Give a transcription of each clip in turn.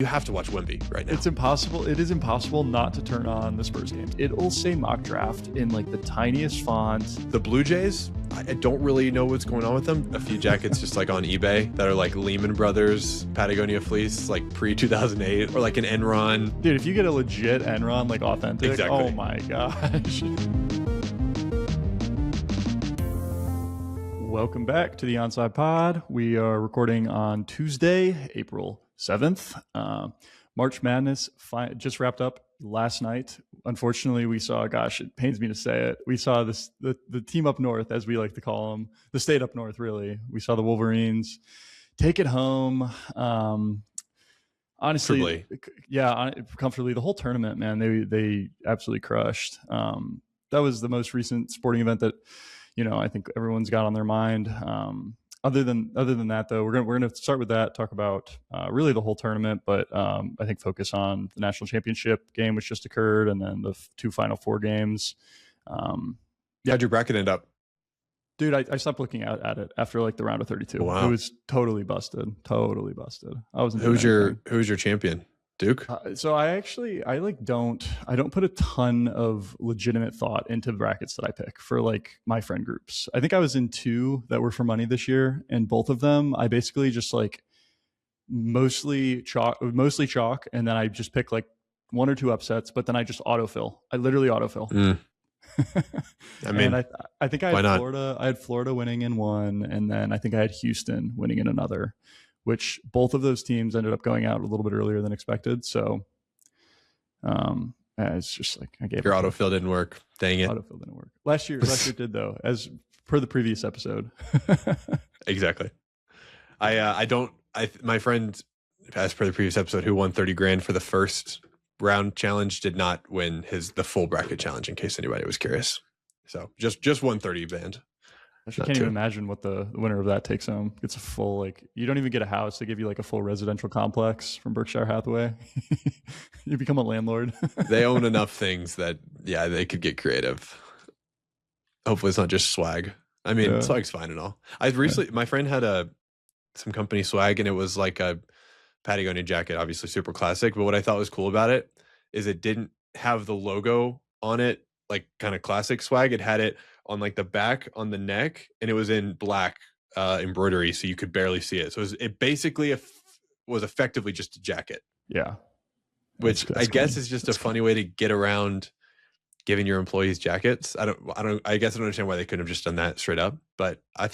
You have to watch Wemby right now. It's impossible. It is impossible not to turn on the Spurs games. It'll say mock draft in like the tiniest font. The Blue Jays, I don't really know what's going on with them. A few jackets just like on eBay that are like Lehman Brothers Patagonia fleece, like pre-2008, or like an Enron. Dude, if you get a legit Enron, like authentic, Exactly. Oh my gosh. Welcome back to the Onside Pod. We are recording on Tuesday, April 7th. March Madness just wrapped up last night. Unfortunately, we saw, gosh, it pains me to say it, we saw the team up north, as we like to call them, the state up north, really. We saw the Wolverines take it home. Honestly, comfortably. The whole tournament, man, they absolutely crushed. That was the most recent sporting event that, I think everyone's got on their mind. Other than that, though, we're gonna start with that. Talk about really the whole tournament, but I think focus on the national championship game, which just occurred, and then the two Final Four games. How'd your bracket end up? Dude, I stopped looking at it after like the round of 32. Wow. It was totally busted. I wasn't. Who's your champion? Duke? So I don't put a ton of legitimate thought into brackets that I pick for like my friend groups. I think I was in two that were for money this year, and both of them I basically just like mostly chalk, and then I just pick like one or two upsets, but then I just autofill. I literally autofill. I mean, and I think I had Florida. I had Florida winning in one, and then I think I had Houston winning in another, which both of those teams ended up going out a little bit earlier than expected. So it's just like I gave your autofill didn't work. Dang it. Autofill didn't work. Last year did though, as per the previous episode. Exactly. My friend, as per the previous episode, who won 30 grand for the first round challenge, did not win the full bracket challenge, in case anybody was curious. So just 130 band. I can't even imagine what the winner of that takes home. It's a full, like, you don't even get a house. They give you like a full residential complex from Berkshire Hathaway. You become a landlord. They own enough things that, yeah, they could get creative. Hopefully it's not just swag. I mean, swag's fine and all. My friend had some company swag, and it was like a Patagonia jacket, obviously super classic. But what I thought was cool about it is it didn't have the logo on it, like kind of classic swag. It had it on like the back, on the neck, and it was in black embroidery, so you could barely see it. So it basically was effectively just a jacket. Yeah, which I guess is just a funny way to get around giving your employees jackets. I guess I don't understand why they couldn't have just done that straight up. But I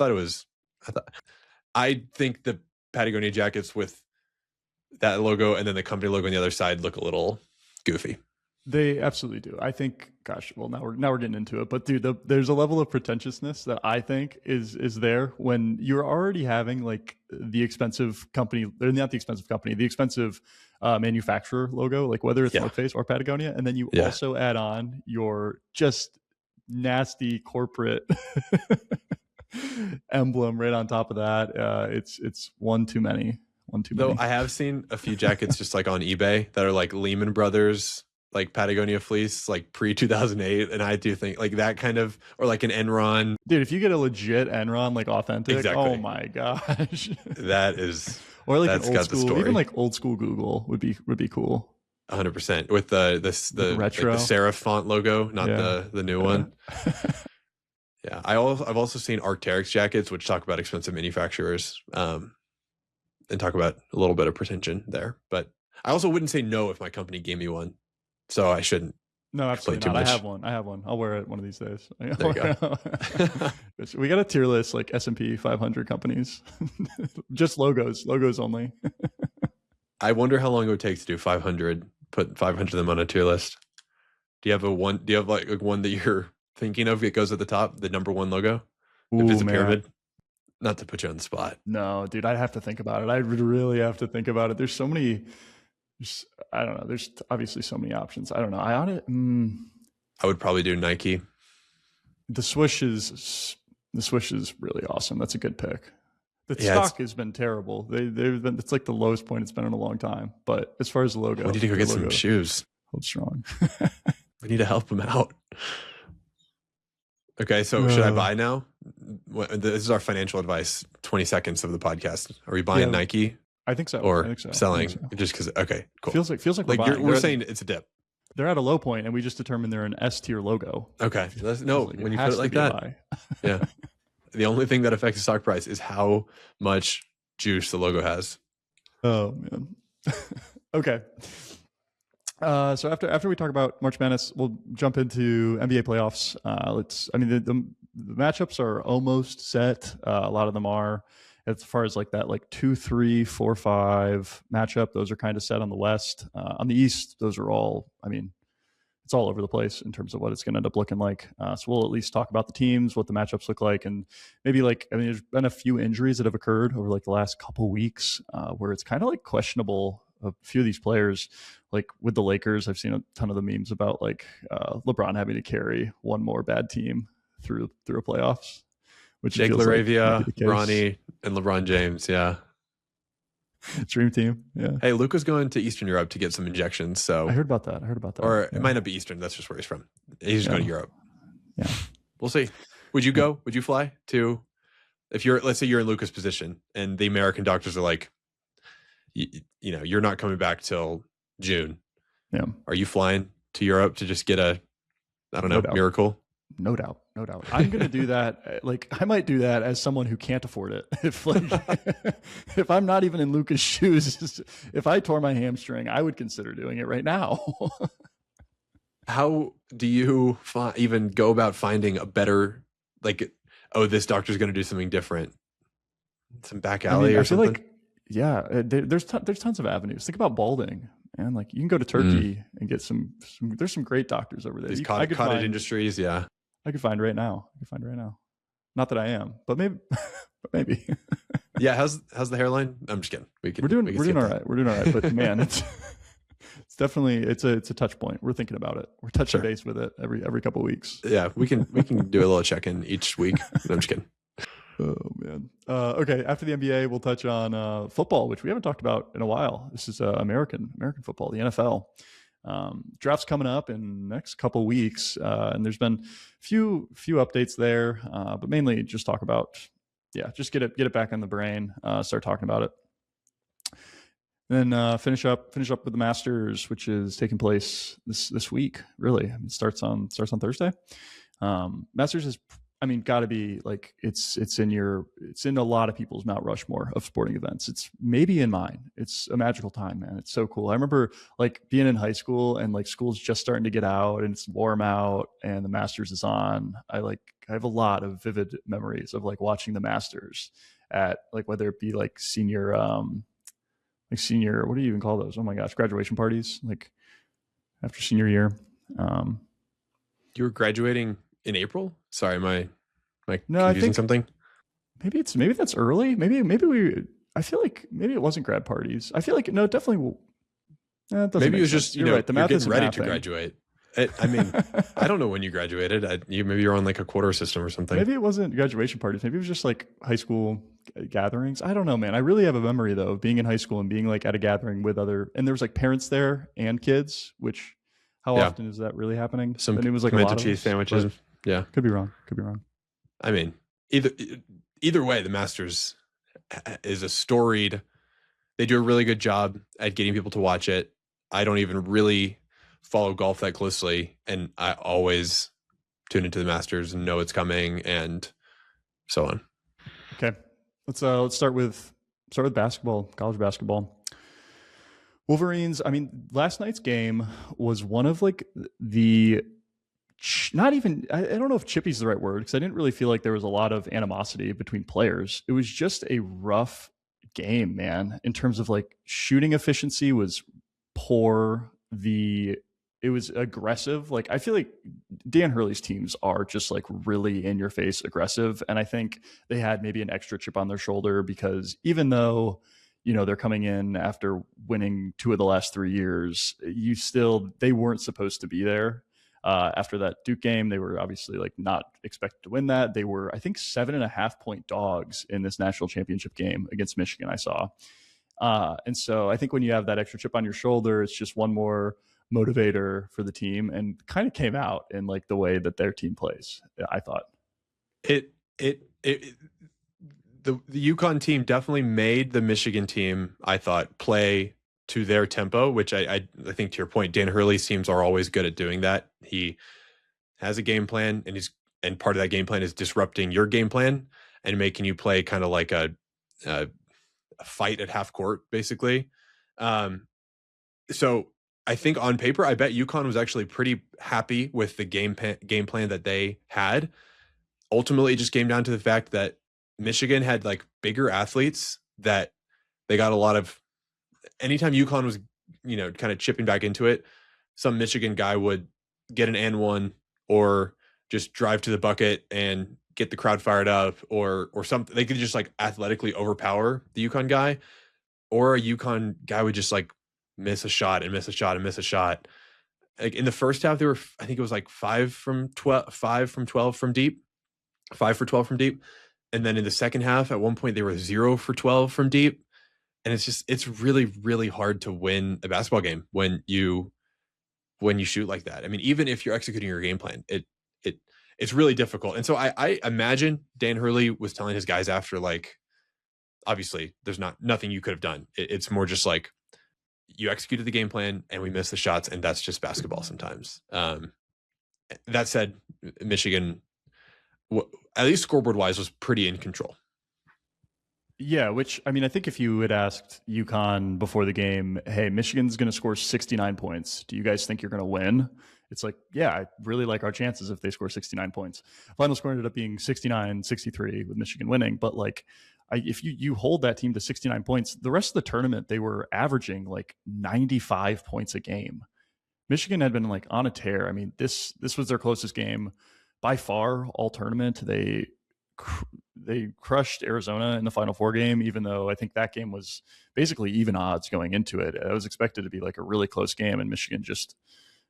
think the Patagonia jackets with that logo and then the company logo on the other side look a little goofy. They absolutely do. I think, gosh, well, now we're getting into it, but dude, there's a level of pretentiousness that I think is there when you're already having like the expensive company, or not the expensive company, the expensive manufacturer logo, like whether it's North Face or Patagonia, and then you also add on your just nasty corporate emblem right on top of that. It's one too many. Though I have seen a few jackets just like on eBay that are like Lehman Brothers, like Patagonia fleece, like pre-2008, and I do think like that kind of, or like an Enron. Dude, if you get a legit Enron, like authentic, exactly. Oh my gosh, that is, or like that's an old school, even like old school Google would be cool. 100% with the retro, like the serif font logo, not the new one. Yeah, I've also seen Arc'teryx jackets, which talk about expensive manufacturers, and talk about a little bit of pretension there. But I also wouldn't say no if my company gave me one. So I shouldn't. No, absolutely not. I have one. I'll wear it one of these days. There you go. We got a tier list, like S&P 500 companies, just logos only. I wonder how long it would take to do 500. Put 500 of them on a tier list. Do you have one that you're thinking of? It goes at the top, the number one logo. Ooh, if it's a pyramid. Not to put you on the spot. No, dude, I'd have to think about it. I would really have to think about it. There's so many. I don't know. There's obviously so many options. I don't know. I would probably do Nike. The swoosh is really awesome. That's a good pick. The stock has been terrible. It's like the lowest point it's been in a long time. But as far as the logo, we need to go get some shoes. Hold strong. We need to help them out. Okay, so should I buy now? This is our financial advice. 20 seconds of the podcast. Are we buying Nike? I think so. Or I think so. selling I think so. just because. Okay, cool. Feels like we're saying it's a dip. They're at a low point, and we just determined they're an S tier logo. Okay, when you put it like that, yeah. The only thing that affects the stock price is how much juice the logo has. Oh man. Okay. So after we talk about March Madness, we'll jump into NBA playoffs. The matchups are almost set. A lot of them are. As far as like that, like 2, 3, 4, 5 matchup, those are kind of set on the West. On the East, those are all. I mean, it's all over the place in terms of what it's going to end up looking like. So we'll at least talk about the teams, what the matchups look like, and maybe there's been a few injuries that have occurred over like the last couple weeks where it's kind of like questionable. A few of these players, like with the Lakers, I've seen a ton of the memes about like LeBron having to carry one more bad team through a playoffs, which Jake LaRavia, Bronny, and LeBron James. Yeah. Dream team. Yeah. Hey, Luka's going to Eastern Europe to get some injections. So I heard about that. Or it might not be Eastern. That's just where he's from. He's just going to Europe. Yeah. We'll see. Would you go? Would you fly to, let's say you're in Luka's position and the American doctors are like, you're not coming back till June. Yeah. Are you flying to Europe to just get miracle? No doubt. I'm going to do that. Like, I might do that as someone who can't afford it. If I'm not even in Luka's shoes, if I tore my hamstring, I would consider doing it right now. How do you even go about finding a better, this doctor's going to do something different? Some back alley or something? There's tons of avenues. Think about balding. And like, you can go to Turkey and get some there's some great doctors over there. These cottage industries. Yeah. I could find right now. Not that I am, but maybe. Yeah. How's the hairline? I'm just kidding. We're doing all right. We're doing all right. But man, it's definitely, it's a touch point. We're thinking about it. We're touching base with it every couple of weeks. Yeah. We can do a little check-in each week. No, I'm just kidding. Oh man. Okay. After the NBA, we'll touch on football, which we haven't talked about in a while. This is American football, the NFL. Draft's coming up in the next couple weeks, and there's been few updates there, but mainly just talk about, just get it back in the brain, start talking about it. And then finish up with the Masters, which is taking place this week. Really, it starts on Thursday. Masters is, got to be like, it's in a lot of people's Mount Rushmore of sporting events. It's maybe in mine. It's a magical time, man. It's so cool. I remember like being in high school and like school's just starting to get out and it's warm out and the Masters is on. I have a lot of vivid memories of like watching the Masters at like, whether it be like senior, what do you even call those? Oh my gosh, graduation parties, like after senior year. You were graduating in April? Sorry, am I no, confusing something? Maybe that's early. Maybe I feel like maybe it wasn't grad parties. I feel like no, definitely. Maybe it was just right. The math you're is getting ready to graduate. I don't know when you graduated. Maybe you're on like a quarter system or something. Maybe it wasn't graduation parties. Maybe it was just like high school gatherings. I don't know, man. I really have a memory though of being in high school and being like at a gathering with and there was like parents there and kids. Which how often is that really happening? And it was like a lot of cheese sandwiches. Yeah, could be wrong. I mean, either way, the Masters is a storied. They do a really good job at getting people to watch it. I don't even really follow golf that closely, and I always tune into the Masters and know it's coming, and so on. Okay, let's start with basketball, college basketball. Wolverines. Last night's game was one of like the. Not even, I don't know if chippy is the right word, because I didn't really feel like there was a lot of animosity between players. It was just a rough game, man. In terms of like shooting efficiency was poor. It was aggressive. Like, I feel like Dan Hurley's teams are just like really in your face aggressive. And I think they had maybe an extra chip on their shoulder because even though, they're coming in after winning 2 of the last 3 years, they weren't supposed to be there. After that Duke game, they were obviously like not expected to win that. They were, I think, 7.5 point dogs in this national championship game against Michigan, I saw. And so I think when you have that extra chip on your shoulder, it's just one more motivator for the team, and kind of came out in like the way that their team plays. I thought the UConn team definitely made the Michigan team, I thought, play to their tempo, which I think, to your point, Dan Hurley's teams are always good at doing that. He has a game plan, and part of that game plan is disrupting your game plan and making you play kind of like a fight at half court, basically. So I think on paper, I bet UConn was actually pretty happy with the game plan that they had. Ultimately, it just came down to the fact that Michigan had like bigger athletes that they got a lot of. Anytime UConn was, kind of chipping back into it, some Michigan guy would get an and one or just drive to the bucket and get the crowd fired up or something. They could just like athletically overpower the UConn guy, or a UConn guy would just like miss a shot and miss a shot and miss a shot. Like in the first half, they were, I think it was like 5 from 12 from deep, 5 for 12 from deep. And then in the second half, at one point, they were 0 for 12 from deep. And it's really, really hard to win a basketball game when you shoot like that. I mean, even if you're executing your game plan, it's really difficult. And so I imagine Dan Hurley was telling his guys after, like, obviously there's nothing you could have done. It's more just like, you executed the game plan and we missed the shots, and that's just basketball sometimes. That said, Michigan, at least scoreboard wise, was pretty in control. Yeah, which, I mean, I think if you had asked UConn before the game, hey, Michigan's going to score 69 points. Do you guys think you're going to win? It's like, yeah, I really like our chances if they score 69 points. Final score ended up being 69-63 with Michigan winning. But like, if you hold that team to 69 points, the rest of the tournament, they were averaging like 95 points a game. Michigan had been like on a tear. I mean, this was their closest game by far all tournament. They crushed Arizona in the Final Four game, even though I think that game was basically even odds going into it. It was expected to be like a really close game, and Michigan just,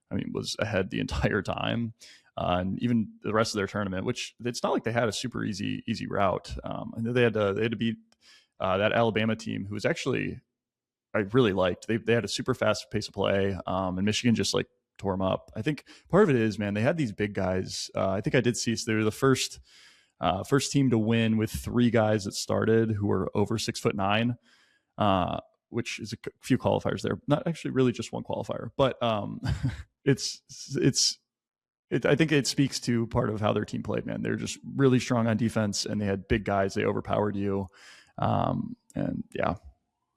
I mean, was ahead the entire time. And even the rest of their tournament, which it's not like they had a super easy route. I know they had to beat that Alabama team, who was actually, I really liked. They had a super fast pace of play, and Michigan just like tore them up. I think part of it is, man, they had these big guys. I think I did see, so they were the first team to win with 3 guys that started who were over 6'9", which is a few qualifiers there. Not actually really just one qualifier, but I think it speaks to part of how their team played, man. They're just really strong on defense, and they had big guys. They overpowered you. And yeah.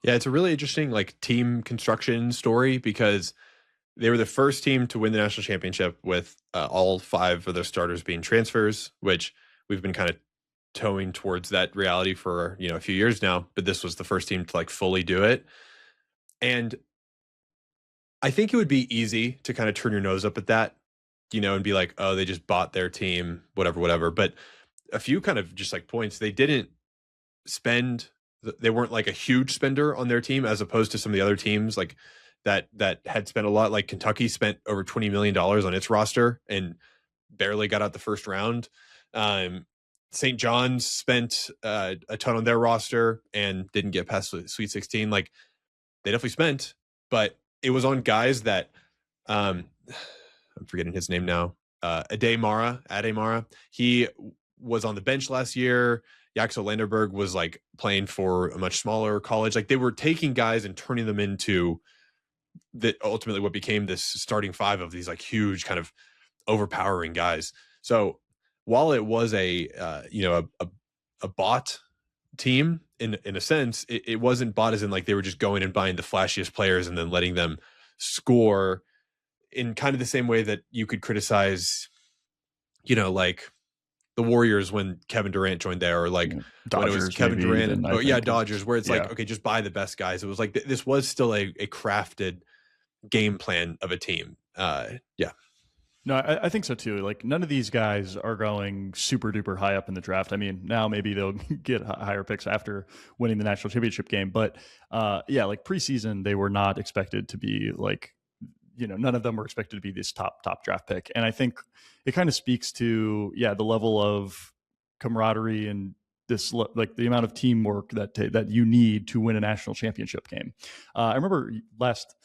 Yeah, it's a really interesting like team construction story, because they were the first team to win the national championship with all 5 of their starters being transfers, which we've been kind of towing towards that reality for, a few years now, but this was the first team to like fully do it. And I think it would be easy to kind of turn your nose up at that, and be like, oh, they just bought their team, whatever. But a few kind of just like points, they didn't spend, they weren't like a huge spender on their team, as opposed to some of the other teams like that had spent a lot. Like Kentucky spent over $20 million on its roster and barely got out the first round. St. John's spent a ton on their roster and didn't get past the Sweet 16. Like, they definitely spent, but it was on guys that I'm forgetting his name now. Adell Mara. He was on the bench last year. Yaxel Landerberg was like playing for a much smaller college. Like, they were taking guys and turning them into ultimately what became this starting 5 of these like huge kind of overpowering guys. So while it was a bought team in a sense, it wasn't bought as in like they were just going and buying the flashiest players and then letting them score in kind of the same way that you could criticize, like the Warriors when Kevin Durant joined there, or like Dodgers, when it was Kevin Durant, Dodgers, where it's yeah. like, okay, just buy the best guys. It was like this was still a crafted game plan of a team. Yeah. No, I think so too. Like, none of these guys are going super duper high up in the draft. I mean, now maybe they'll get higher picks after winning the national championship game. But yeah, like preseason, they were not expected to be like, none of them were expected to be this top draft pick. And I think it kind of speaks to, the level of camaraderie and this, like the amount of teamwork that you need to win a national championship game. I remember last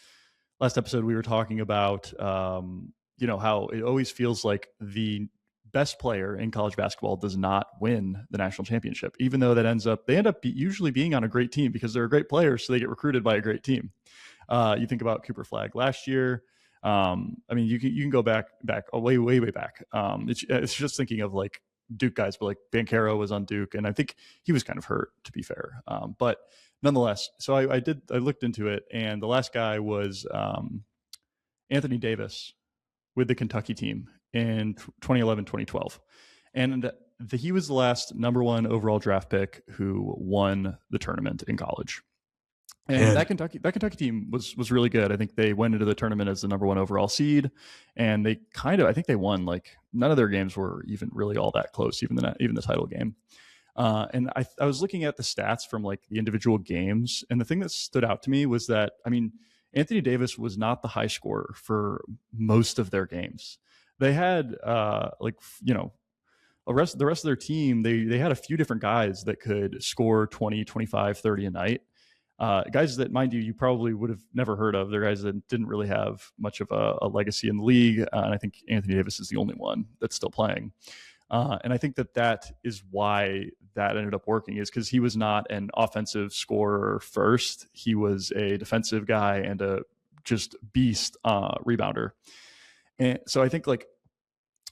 episode we were talking about, how it always feels like the best player in college basketball does not win the national championship, even though they end up usually being on a great team because they're a great player, so they get recruited by a great team. You think about Cooper Flagg last year. I mean, you can go back way back. It's just thinking of like Duke guys, but like Banchero was on Duke, and I think he was kind of hurt, to be fair. But nonetheless, so I looked into it, and the last guy was Anthony Davis with the Kentucky team in 2011, 2012. And he was the last number 1 overall draft pick who won the tournament in college. And that Kentucky team was really good. I think they went into the tournament as the number 1 overall seed, and they I think they won, like, none of their games were even really all that close, even the title game. And I was looking at the stats from like the individual games, and the thing that stood out to me was that, I mean, Anthony Davis was not the high scorer for most of their games. They had the rest of their team, they had a few different guys that could score 20, 25, 30 a night. Guys that, mind you probably would have never heard of. They're guys that didn't really have much of a legacy in the league. And I think Anthony Davis is the only one that's still playing. And I think that is why that ended up working, is because he was not an offensive scorer first. He was a defensive guy and a just beast rebounder. And so I think, like,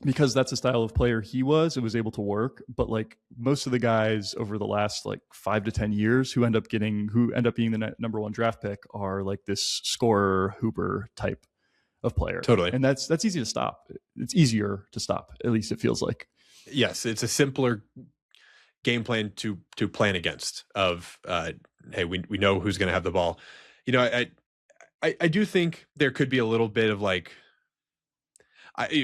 because that's the style of player he was, it was able to work. But like most of the guys over the last like 5 to 10 years who end up being the number 1 draft pick are like this scorer hooper type of player. Totally. And that's easy to stop. It's easier to stop. At least it feels like. Yes. It's a simpler game plan to plan against of, hey, we know who's going to have the ball. You know, I do think there could be a little bit of like,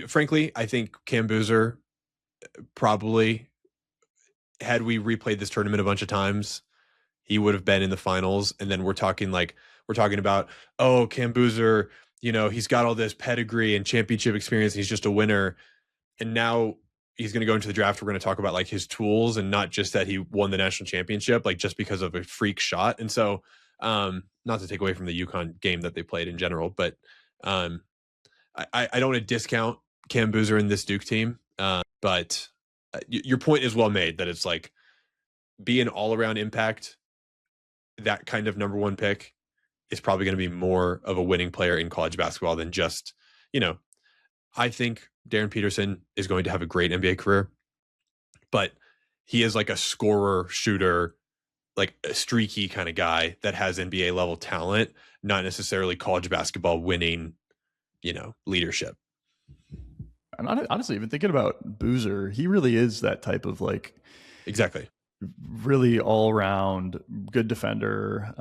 frankly, I think Cam Boozer probably, had we replayed this tournament a bunch of times, he would have been in the finals. And then we're talking about, oh, Cam Boozer, you know, he's got all this pedigree and championship experience. He's just a winner. And now he's going to go into the draft. We're going to talk about like his tools and not just that he won the national championship, like just because of a freak shot. And so, not to take away from the UConn game that they played in general, but I don't want to discount Cam Boozer in this Duke team, but your point is well made that it's like, be an all-around impact. That kind of number 1 pick is probably going to be more of a winning player in college basketball than just, you know, I think Darren Peterson is going to have a great NBA career, but he is like a scorer, shooter, like a streaky kind of guy that has NBA level talent, not necessarily college basketball winning, you know, leadership. And honestly, even thinking about Boozer, he really is that type of like, exactly, really all around good defender,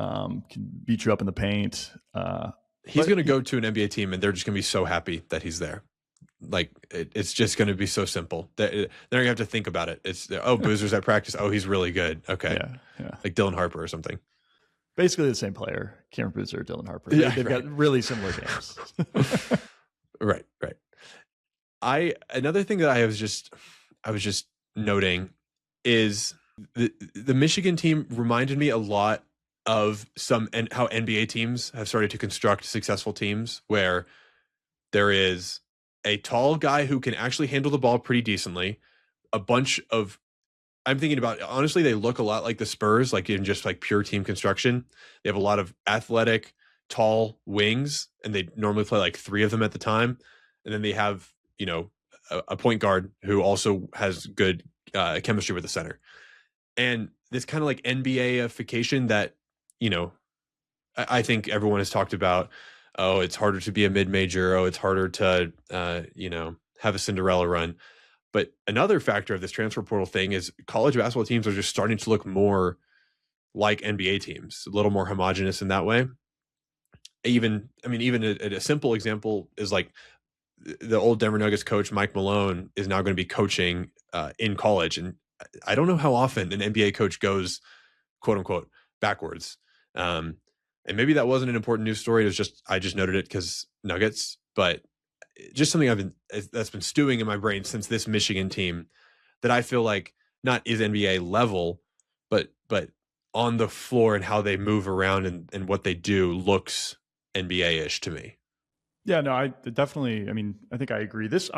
can beat you up in the paint. He's going to go to an NBA team and they're just going to be so happy that he's there. Like it's just going to be so simple. They're going to have to think about it. It's, oh, Boozer's at practice. Oh, he's really good. Okay. Yeah. Like Dylan Harper or something. Basically the same player, Cameron Boozer, Dylan Harper. Yeah, they've got really similar games. Right. Another thing that I was just noting is the Michigan team reminded me a lot of how NBA teams have started to construct successful teams, where there is a tall guy who can actually handle the ball pretty decently. I'm thinking about, honestly, they look a lot like the Spurs, like in just like pure team construction. They have a lot of athletic, tall wings, and they normally play like 3 of them at the time. And then they have, you know, a point guard who also has good chemistry with the center. And this kind of like NBA-ification that, you know, I think everyone has talked about. Oh, it's harder to be a mid-major. Oh, it's harder to, you know, have a Cinderella run. But another factor of this transfer portal thing is college basketball teams are just starting to look more like NBA teams, a little more homogenous in that way. Even a simple example is like the old Denver Nuggets coach, Mike Malone, is now going to be coaching in college. And I don't know how often an NBA coach goes, quote unquote, backwards. And maybe that wasn't an important news story. It was just, I just noted it because Nuggets, but just something that's been stewing in my brain since this Michigan team, that I feel like not is NBA level, but on the floor and how they move around and what they do looks NBA-ish to me. Yeah, no, I definitely. I mean, I think I agree. This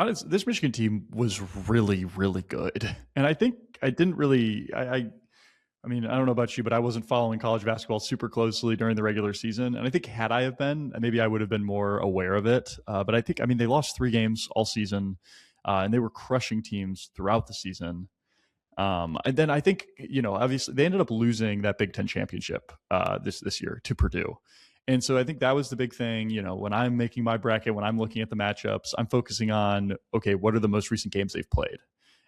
Michigan team was really, really good, and I think I didn't really. I mean, I don't know about you, but I wasn't following college basketball super closely during the regular season, and I think had I have been, maybe I would have been more aware of it. But I think, I mean, they lost 3 games all season, and they were crushing teams throughout the season. And then I think, obviously they ended up losing that Big Ten championship this year to Purdue. And so I think that was the big thing. When I'm making my bracket, when I'm looking at the matchups, I'm focusing on, okay, what are the most recent games they've played?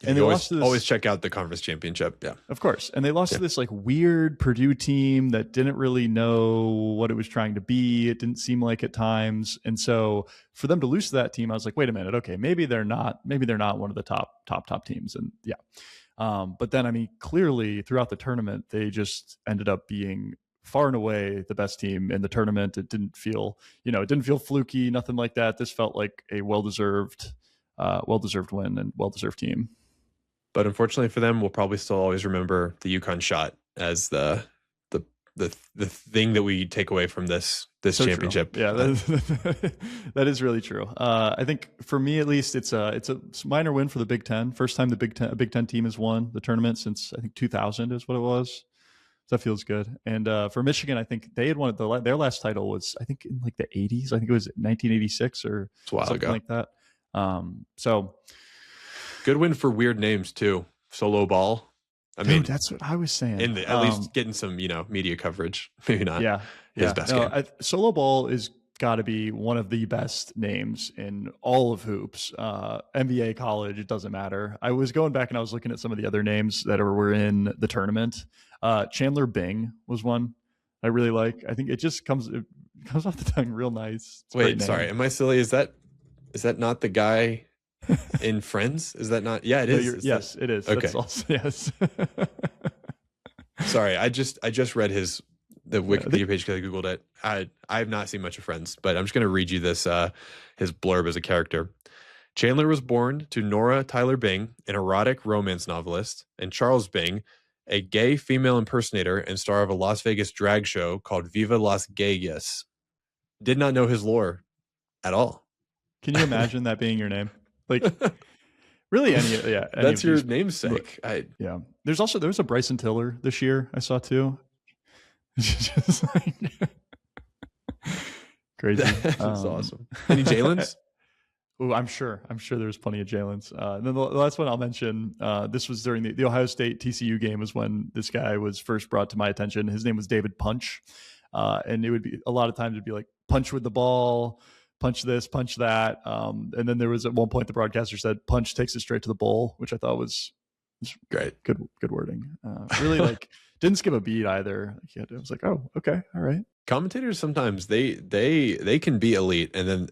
And they always check out the conference championship. Yeah, of course. And they lost to this like weird Purdue team that didn't really know what it was trying to be. It didn't seem like at times. And so for them to lose to that team, I was like, wait a minute. Okay, maybe they're not one of the top teams. And yeah. But then, I mean, clearly throughout the tournament, they just ended up being far and away the best team in the tournament. It didn't feel fluky, nothing like that. This felt like a well-deserved win and well-deserved team. But unfortunately for them, we'll probably still always remember the UConn shot as the thing that we take away from this so championship. True. Yeah, that is really true. I think for me at least, it's a minor win for the Big Ten. First time a Big Ten team has won the tournament since I think 2000 is what it was. So that feels good. And for Michigan, I think they had won their last title was I think in like the 80s. I think it was 1986 or something like that. So good win for weird names too. Solo Ball. I mean, that's what I was saying. At least getting some, media coverage. Maybe not. Yeah. His best game. Solo Ball is got to be one of the best names in all of hoops. NBA, college, it doesn't matter. I was going back and I was looking at some of the other names that were in the tournament. Chandler Bing was one I really like. I think it just comes off the tongue real nice. Wait, sorry. Am I silly? Is that not the guy in Friends? Is that not? Yeah, it is. Yes, it is. Okay. That's also, yes. Sorry, I just read the Wikipedia page because I googled it. I have not seen much of Friends, but I'm just going to read you this his blurb as a character. Chandler was born to Nora Tyler Bing, an erotic romance novelist, and Charles Bing, a gay female impersonator and star of a Las Vegas drag show called Viva Las Gayas. Did not know his lore at all. Can you imagine that being your name? Like, really, that's your namesake. Yeah. There was a Bryson Tiller this year I saw too. Just like crazy. That's awesome. Any Jalen's? Oh, I'm sure there's plenty of Jalen's. And then the last one I'll mention, this was during the Ohio State TCU game was when this guy was first brought to my attention. His name was David Punch. And it would be a lot of times it'd be like punch with the ball, punch this, punch that. And then there was at one point the broadcaster said punch takes it straight to the bowl, which I thought was great. Good wording. Really like didn't skip a beat either. I was like, oh, okay. All right. Commentators sometimes they can be elite and then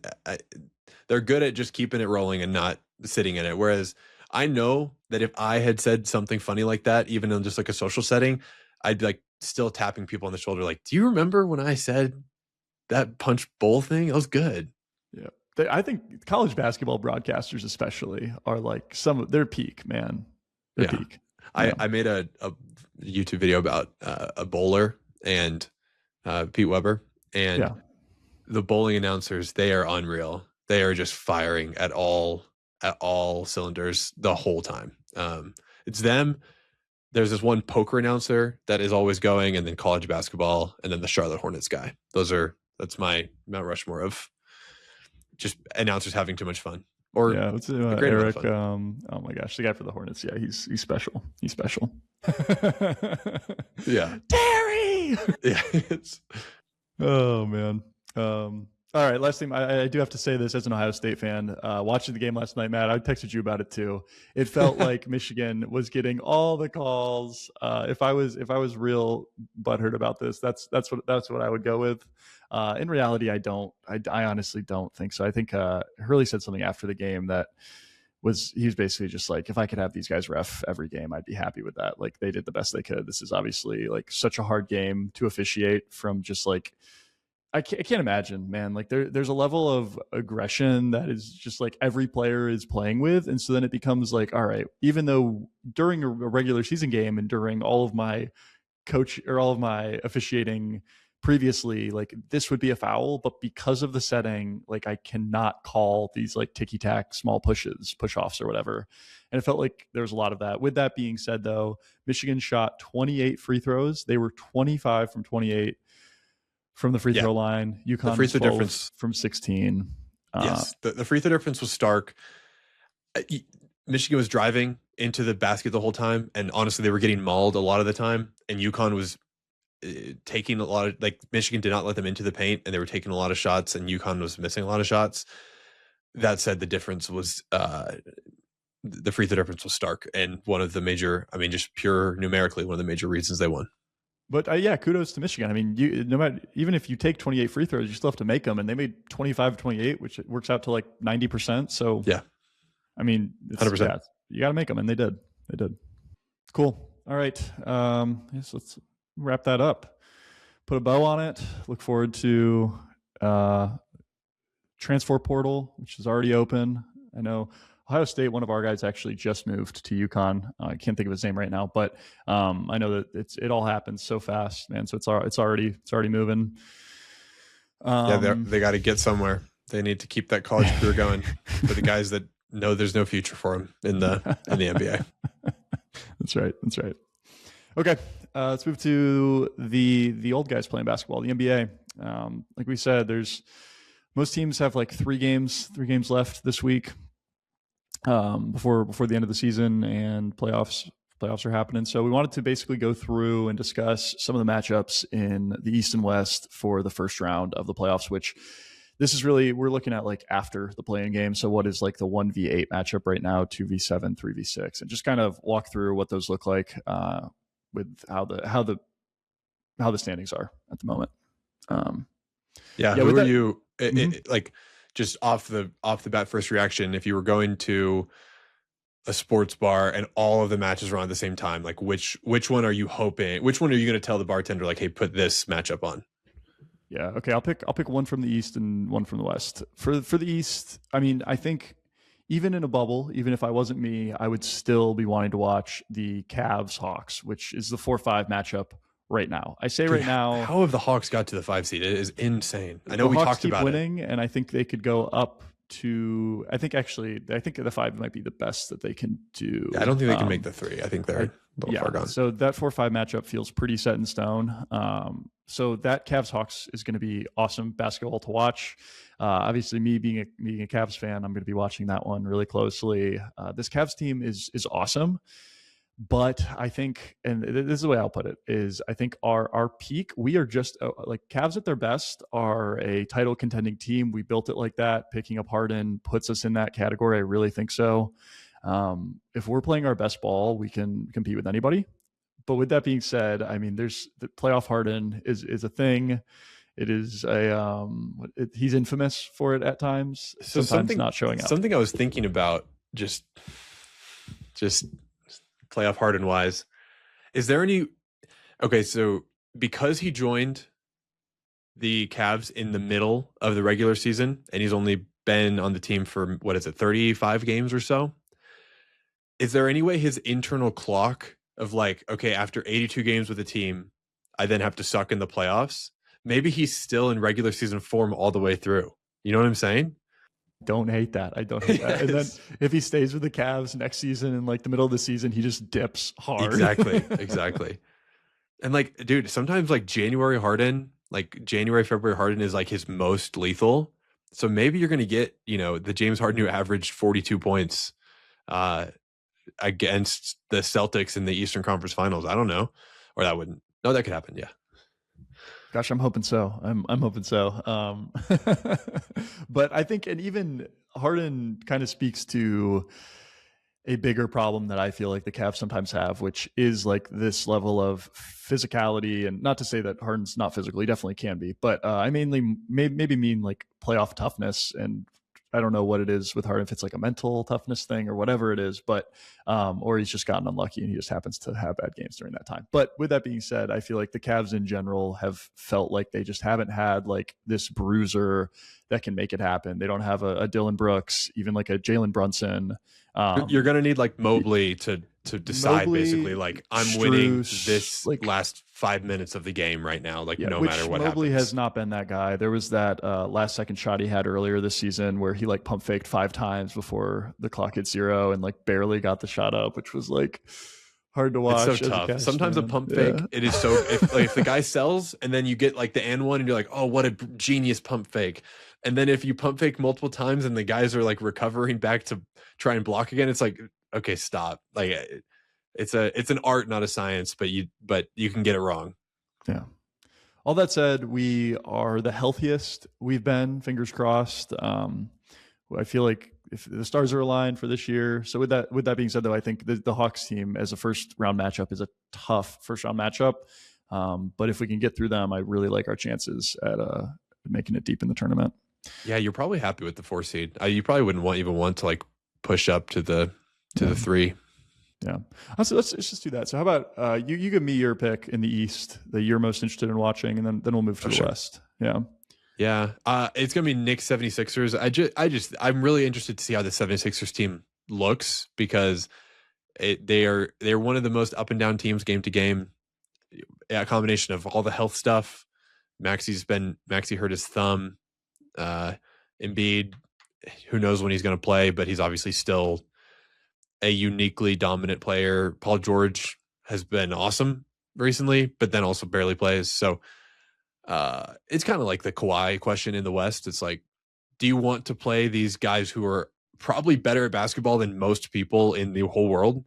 they're good at just keeping it rolling and not sitting in it. Whereas I know that if I had said something funny like that, even in just like a social setting, I'd be like still tapping people on the shoulder. Like, do you remember when I said that punch bowl thing? That was good. Yeah. I think college basketball broadcasters especially are like some of their peak, man. Their peak. I made a YouTube video about a bowler and Pete Weber and the bowling announcers. They are unreal. They are just firing at all cylinders the whole time. It's them. There's this one poker announcer that is always going, and then college basketball, and then the Charlotte Hornets guy. That's my Mount Rushmore of just announcers having too much fun. Or Eric. Oh my gosh, the guy for the Hornets. Yeah, he's special. He's special. Yeah, Terry. Yeah. Oh man. All right, last thing, I do have to say this as an Ohio State fan. Watching the game last night, Matt, I texted you about it too. It felt like Michigan was getting all the calls. If I was real butthurt about this, that's what I would go with. In reality, I honestly don't think so. I think Hurley said something after the game that he was basically just like, if I could have these guys ref every game, I'd be happy with that. Like they did the best they could. This is obviously like such a hard game to officiate from just like. I can't imagine, man. Like there's a level of aggression that is just like every player is playing with. And so then it becomes like, all right, even though during a regular season game and during all of my officiating previously, like this would be a foul, but because of the setting, like I cannot call these like ticky-tack small push-offs or whatever. And it felt like there was a lot of that. With that being said, though, Michigan shot 28 free throws. They were 25 from 28 from the free throw line. UConn the free throw difference from 16. Yes, the free throw difference was stark. Michigan was driving into the basket the whole time, and honestly, they were getting mauled a lot of the time. And UConn was taking a lot of, like, Michigan did not let them into the paint, and they were taking a lot of shots, and UConn was missing a lot of shots. That said, the difference was the free throw difference was stark, and one of the major, I mean, just pure numerically, one of the major reasons they won. But yeah, kudos to Michigan. I mean, no matter, even if you take 28 free throws, you still have to make them, and they made 25-28, which works out to like 90%. So yeah, I mean, 100%. Yeah, you got to make them, and they did. Cool. All right. Yes, let's wrap that up. Put a bow on it. Look forward to transfer portal, which is already open. I know Ohio State, one of our guys actually just moved to UConn. I can't think of his name right now, but I know that it all happens so fast, man. So it's already moving. Yeah, they got to get somewhere. They need to keep that college career going for the guys that know there's no future for them in the NBA. That's right. Okay, let's move to the old guys playing basketball, the NBA. Like we said, most teams have like three games left this week before the end of the season, and playoffs are happening. So we wanted to basically go through and discuss some of the matchups in the East and West for the first round of the playoffs, which this is really, we're looking at like after the play-in game. So what is like the 1v8 matchup right now, 2v7, 3v6, and just kind of walk through what those look like with how the standings are at the moment. Who are you? Like, just off the bat, first reaction, if you were going to a sports bar and all of the matches were on at the same time, like which one are you hoping? Which one are you going to tell the bartender, like, hey, put this matchup on? Yeah. Okay. I'll pick one from the East and one from the West. For the East, I mean, I think even in a bubble, even if I wasn't me, I would still be wanting to watch the Cavs Hawks, which is the 4-5 matchup right now. I say right now, how have the Hawks got to the 5 seed? It is insane. I know we Hawks talked about winning, it, and I think they could go up to. I think the 5 might be the best that they can do. Yeah, I don't think they can make the 3. I think they're a little far gone. So that 4-5 matchup feels pretty set in stone. So that Cavs Hawks is going to be awesome basketball to watch. Obviously, me being a Cavs fan, I'm going to be watching that one really closely. This Cavs team is awesome. But I think, and this is the way I'll put it, is I think our peak, we are just like Cavs at their best are a title contending team. We built it like that. Picking up Harden puts us in that category. I really think so. If we're playing our best ball, we can compete with anybody. But with that being said, I mean, there's the playoff Harden is a thing. It is he's infamous for it at times. So sometimes not showing up. Something I was thinking about just playoff Harden wise, is there any? Okay, so because he joined the Cavs in the middle of the regular season, and he's only been on the team for 35 games or so. Is there any way his internal clock of like, okay, after 82 games with the team, I then have to suck in the playoffs? Maybe he's still in regular season form all the way through. You know what I'm saying? Don't hate that. I don't hate that. And then if he stays with the Cavs next season in like the middle of the season, he just dips hard. Exactly. And like, dude, sometimes like January, February Harden is like his most lethal. So maybe you're going to get, the James Harden who averaged 42 points against the Celtics in the Eastern Conference Finals. I don't know. Or that wouldn't. No, that could happen. Yeah. Gosh, I'm hoping so. I'm hoping so. But I think, and even Harden kind of speaks to a bigger problem that I feel like the Cavs sometimes have, which is like this level of physicality. And not to say that Harden's not physical, he definitely can be, but I mainly maybe mean like playoff toughness. And I don't know what it is with Harden, if it's like a mental toughness thing or whatever it is, but or he's just gotten unlucky and he just happens to have bad games during that time. But with that being said, I feel like the Cavs in general have felt like they just haven't had like this bruiser that can make it happen. They don't have a Dylan Brooks, even like a Jalen Brunson. You're going to need like Mobley to to decide Mobley, basically like I'm winning this like, last 5 minutes of the game right now, like no which matter what Mobley happens. has not been that guy. There was that last second shot he had earlier this season where he like pump faked 5 times before the clock hit 0 and like barely got the shot up, which was like hard to watch. It's so as a tough. Cavs Sometimes a fan. pump fake, it is so if the guy sells and then you get like the and one and you're like, oh, what a genius pump fake. And then if you pump fake multiple times and the guys are like recovering back to try and block again, it's like, okay, stop. Like it's an art, not a science, but you can get it wrong. Yeah. All that said, we are the healthiest we've been, fingers crossed. I feel like if the stars are aligned for this year. So with that being said, though, I think the Hawks team as a first round matchup is a tough first round matchup. But if we can get through them, I really like our chances at making it deep in the tournament. Yeah, you're probably happy with the 4 seed. You probably wouldn't want to like push up to the 3. Yeah. So let's just do that. So how about you give me your pick in the East that you're most interested in watching, and then we'll move to the West. Yeah. Yeah. It's going to be Knicks 76ers. I'm really interested to see how the 76ers team looks because they're one of the most up and down teams game to game. A combination of all the health stuff. Maxey hurt his thumb. Embiid, who knows when he's going to play, but he's obviously still a uniquely dominant player. Paul George has been awesome recently, but then also barely plays. So it's kind of like the Kawhi question in the West. It's like, do you want to play these guys who are probably better at basketball than most people in the whole world,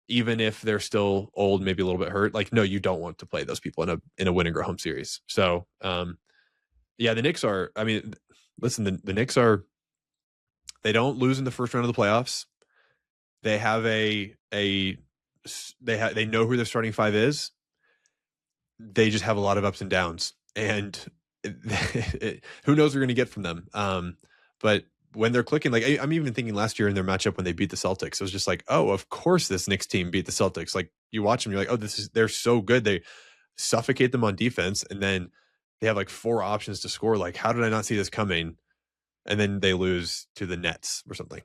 even if they're still old, maybe a little bit hurt? Like, no, you don't want to play those people in a win and go home series. So, yeah, the Knicks are. I mean, listen, the Knicks are. They don't lose in the first round of the playoffs. They have they know who their starting 5 is. They just have a lot of ups and downs, and who knows what you're going to get from them. But when they're clicking, like I'm even thinking last year in their matchup when they beat the Celtics, it was just like, oh, of course this Knicks team beat the Celtics. Like you watch them, you're like, oh, they're so good. They suffocate them on defense, and then they have like 4 options to score. Like, how did I not see this coming? And then they lose to the Nets or something.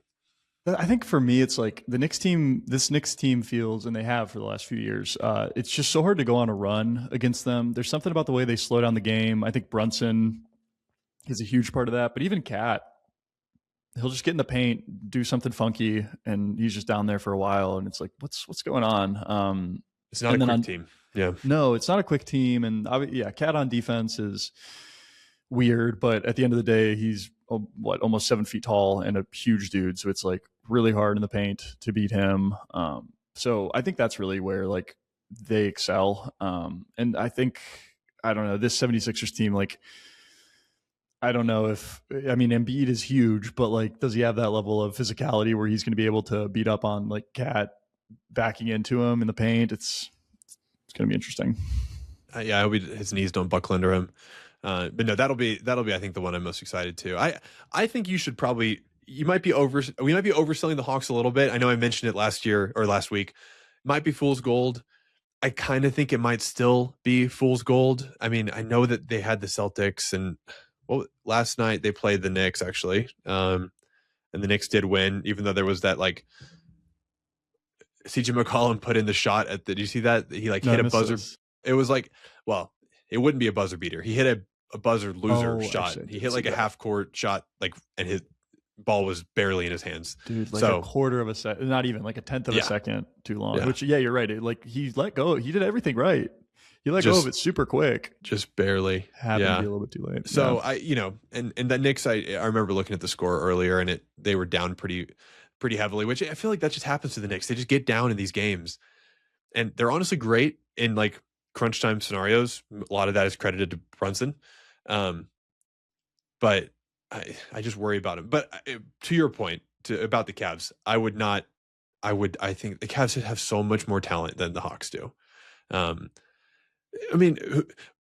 I think for me, it's like this Knicks team feels, and they have for the last few years, it's just so hard to go on a run against them. There's something about the way they slow down the game. I think Brunson is a huge part of that, but even Cat, he'll just get in the paint, do something funky, and he's just down there for a while, and it's like, what's going on? It's not a quick team. Yeah. No, it's not a quick team, and yeah, Cat on defense is weird, but at the end of the day, he's almost 7 feet tall and a huge dude. So it's like really hard in the paint to beat him. So I think that's really where like they excel. And I think, I don't know, this 76ers team, like, I don't know Embiid is huge, but like, does he have that level of physicality where he's going to be able to beat up on like Cat backing into him in the paint? It's going to be interesting. Yeah, I hope his knees don't buckle under him. But no, that'll be I think the one I'm most excited to. I think we might be overselling the Hawks a little bit. I know I mentioned it last week. Might be fool's gold. I kind of think it might still be fool's gold. I mean, I know that they had the Celtics and last night they played the Knicks actually. And the Knicks did win, even though there was that like CJ McCollum put in the shot did you see that? He like hit a buzzer. It was like, well, it wouldn't be a buzzer beater. He hit a buzzer loser shot. He hit like a half court shot, like, and his ball was barely in his hands. Dude, like a quarter of a second, not even like a tenth of a second too long. Yeah. Which, yeah, you're right. He let go. He did everything right. He let go of it super quick. Just barely. Happened to be a little bit too late. So and that Knicks, I remember looking at the score earlier, and they were down pretty heavily, which I feel like that just happens to the Knicks. They just get down in these games, and they're honestly great in like crunch time scenarios. A lot of that is credited to Brunson. But I just worry about him. But to your point about the Cavs, I think the Cavs have so much more talent than the Hawks do. I mean,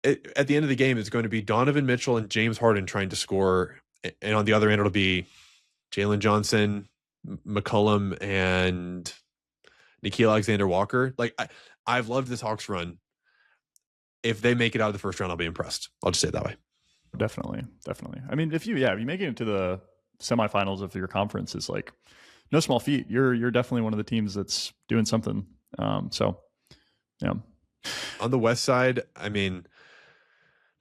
at the end of the game, it's going to be Donovan Mitchell and James Harden trying to score. And on the other end, it'll be Jalen Johnson, McCollum, and Nickeil Alexander-Walker. Like, I've loved this Hawks run. If they make it out of the first round, I'll be impressed. I'll just say it that way. Definitely. I mean, if you make it into the semifinals of your conference, is like no small feat. You're definitely one of the teams that's doing something. So yeah. On the West side, I mean,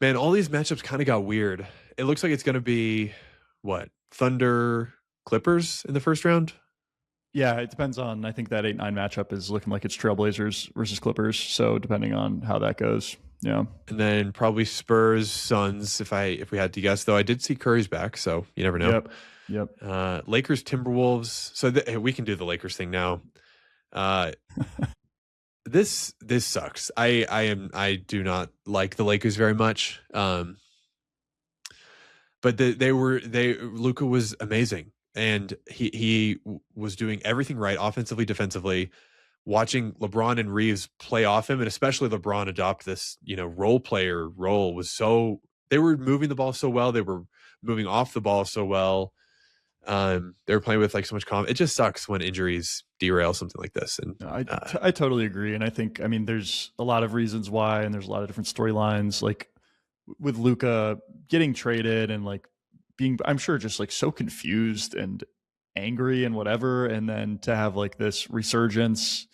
man, all these matchups kind of got weird. It looks like it's going to be what, Thunder Clippers in the first round. Yeah, it depends on. I think that 8-9 matchup is looking like it's Trailblazers versus Clippers. So depending on how that goes, yeah. And then probably Spurs Suns if we had to guess. Though I did see Curry's back, so you never know. Yep. Lakers Timberwolves. So we can do the Lakers thing now. This sucks. I do not like the Lakers very much. But Luka was amazing, and he was doing everything right offensively, defensively. Watching LeBron and Reeves play off him, and especially LeBron adopt this, role player role was so. They were moving the ball so well. They were moving off the ball so well. They were playing with like so much confidence. It just sucks when injuries derail something like this. And I totally agree. And I think, there's a lot of reasons why, and there's a lot of different storylines. Like with Luka getting traded and like being, I'm sure, just like so confused and angry and whatever, and then to have like this resurgence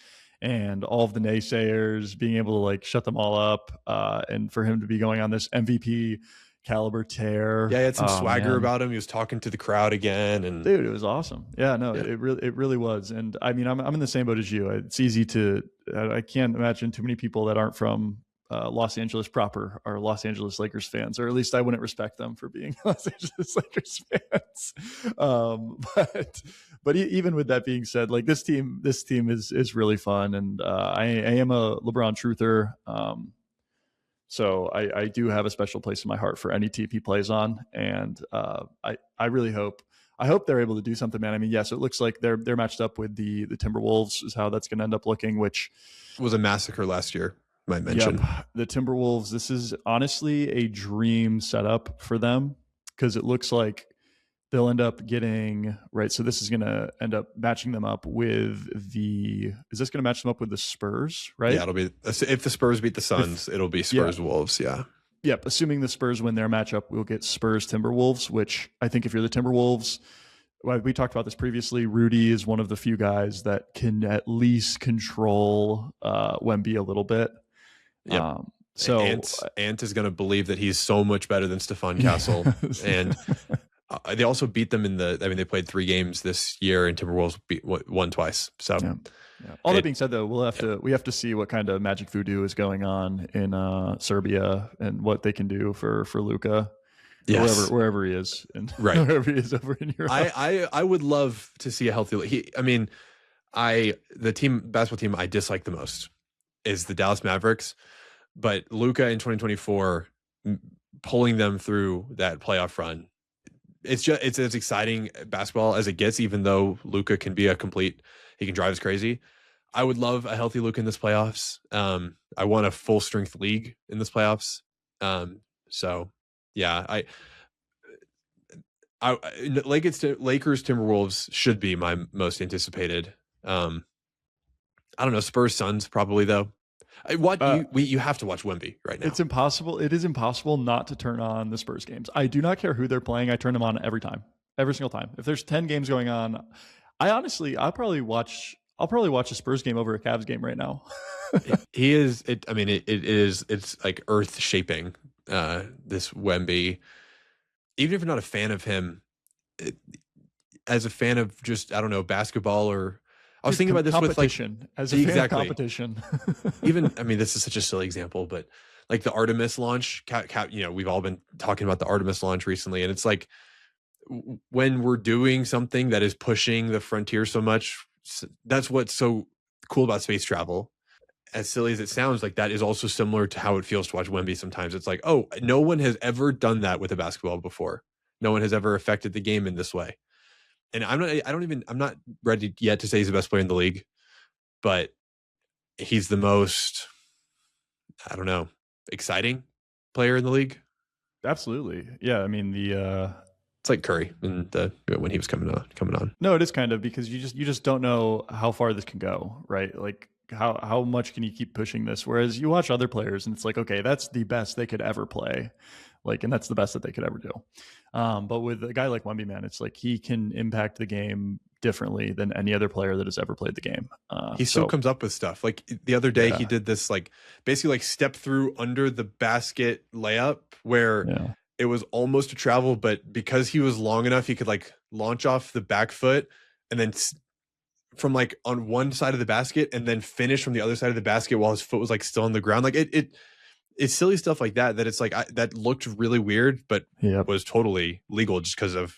and all of the naysayers being able to like shut them all up, and for him to be going on this MVP caliber tear. Yeah, he had some swagger about him. He was talking to the crowd again, and dude, it was awesome. Yeah, no, it really was. And I mean, I'm in the same boat as you. It's easy to, I can't imagine too many people that aren't from Los Angeles proper are Los Angeles Lakers fans, or at least I wouldn't respect them for being Los Angeles Lakers fans. But even with that being said, like this team is really fun, and I am a LeBron truther. So I do have a special place in my heart for any team he plays on, and I really hope they're able to do something, man. I mean, yes, it looks like they're matched up with the Timberwolves is how that's going to end up looking, which was a massacre last year. Might mention the Timberwolves. This is honestly a dream setup for them because it looks like they'll end up getting right. So this is going to end up matching them up with is this going to match them up with the Spurs, right? Yeah, it'll be, if the Spurs beat the Suns, it'll be Spurs Wolves. Yeah. Yep. Assuming the Spurs win their matchup, we'll get Spurs Timberwolves, which I think if you're the Timberwolves, we talked about this previously. Rudy is one of the few guys that can at least control Wemby a little bit. Yeah. So Ant is going to believe that he's so much better than Stephon Castle, and they also beat them they played 3 games this year, and Timberwolves won twice. So, all that being said, though, we have to see what kind of magic voodoo is going on in Serbia and what they can do for Luka. Yes. Wherever he is, and right, wherever he is over in Europe. I would love to see a healthy. The basketball team I dislike the most is the Dallas Mavericks, but Luka in 2024 pulling them through that playoff run. It's as exciting basketball as it gets, even though Luka can be he can drive us crazy. I would love a healthy Luka in this playoffs. I want a full strength league in this playoffs. So yeah, Lakers Timberwolves should be my most anticipated. I don't know, Spurs Suns probably though. You have to watch Wemby right now. It's impossible. It is impossible not to turn on the Spurs games. I do not care who they're playing. I turn them on every single time. If there's 10 games going on, I'll probably watch a Spurs game over a Cavs game right now. It's like earth shaping. This Wemby, even if you're not a fan of him, as a fan of just, I don't know, basketball, or I was thinking about this with like as a fan of competition. Even, this is such a silly example, but like the Artemis launch, we've all been talking about the Artemis launch recently, and it's like when we're doing something that is pushing the frontier so much, that's what's so cool about space travel. As silly as it sounds, like that is also similar to how it feels to watch Wemby sometimes. It's like, oh, no one has ever done that with a basketball before. No one has ever affected the game in this way. And I'm not ready yet to say he's the best player in the league, but he's the most, I don't know, exciting player in the league. Absolutely. Yeah. It's like Curry when he was coming on. No, it is kind of, because you just don't know how far this can go, right? Like how much can you keep pushing this? Whereas you watch other players and it's like, okay, that's the best they could ever play. And that's the best that they could ever do. But with a guy like Wemby, man, it's like he can impact the game differently than any other player that has ever played the game. He still comes up with stuff. Like the other day, he did this like basically like step through under the basket layup where it was almost a travel, but because he was long enough, he could like launch off the back foot and then from like on one side of the basket and then finish from the other side of the basket while his foot was like still on the ground. Like it's silly stuff like that it's like that looked really weird, but was totally legal just because of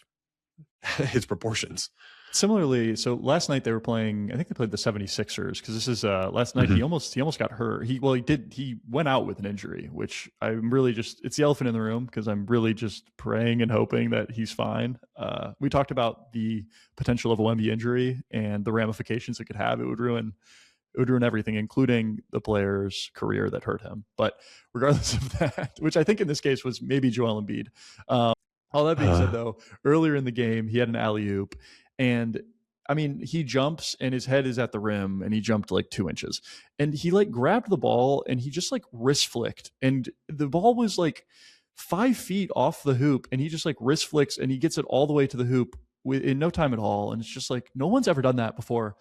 his proportions. Similarly, so last night they were playing, I think they played the 76ers, because this is last night he almost got hurt. He went out with an injury, which I'm really it's the elephant in the room, because I'm really just praying and hoping that he's fine. We talked about the potential of a Wemby injury and the ramifications it could have. It would ruin everything, including the player's career that hurt him. But regardless of that, which I think in this case was maybe Joel Embiid. All that being said, though, earlier in the game, he had an alley-oop. And I mean, he jumps and his head is at the rim and he jumped like 2 inches and he like grabbed the ball and he just like wrist flicked and the ball was like 5 feet off the hoop and he just like wrist flicks and he gets it all the way to the hoop in no time at all. And it's just like, no one's ever done that before,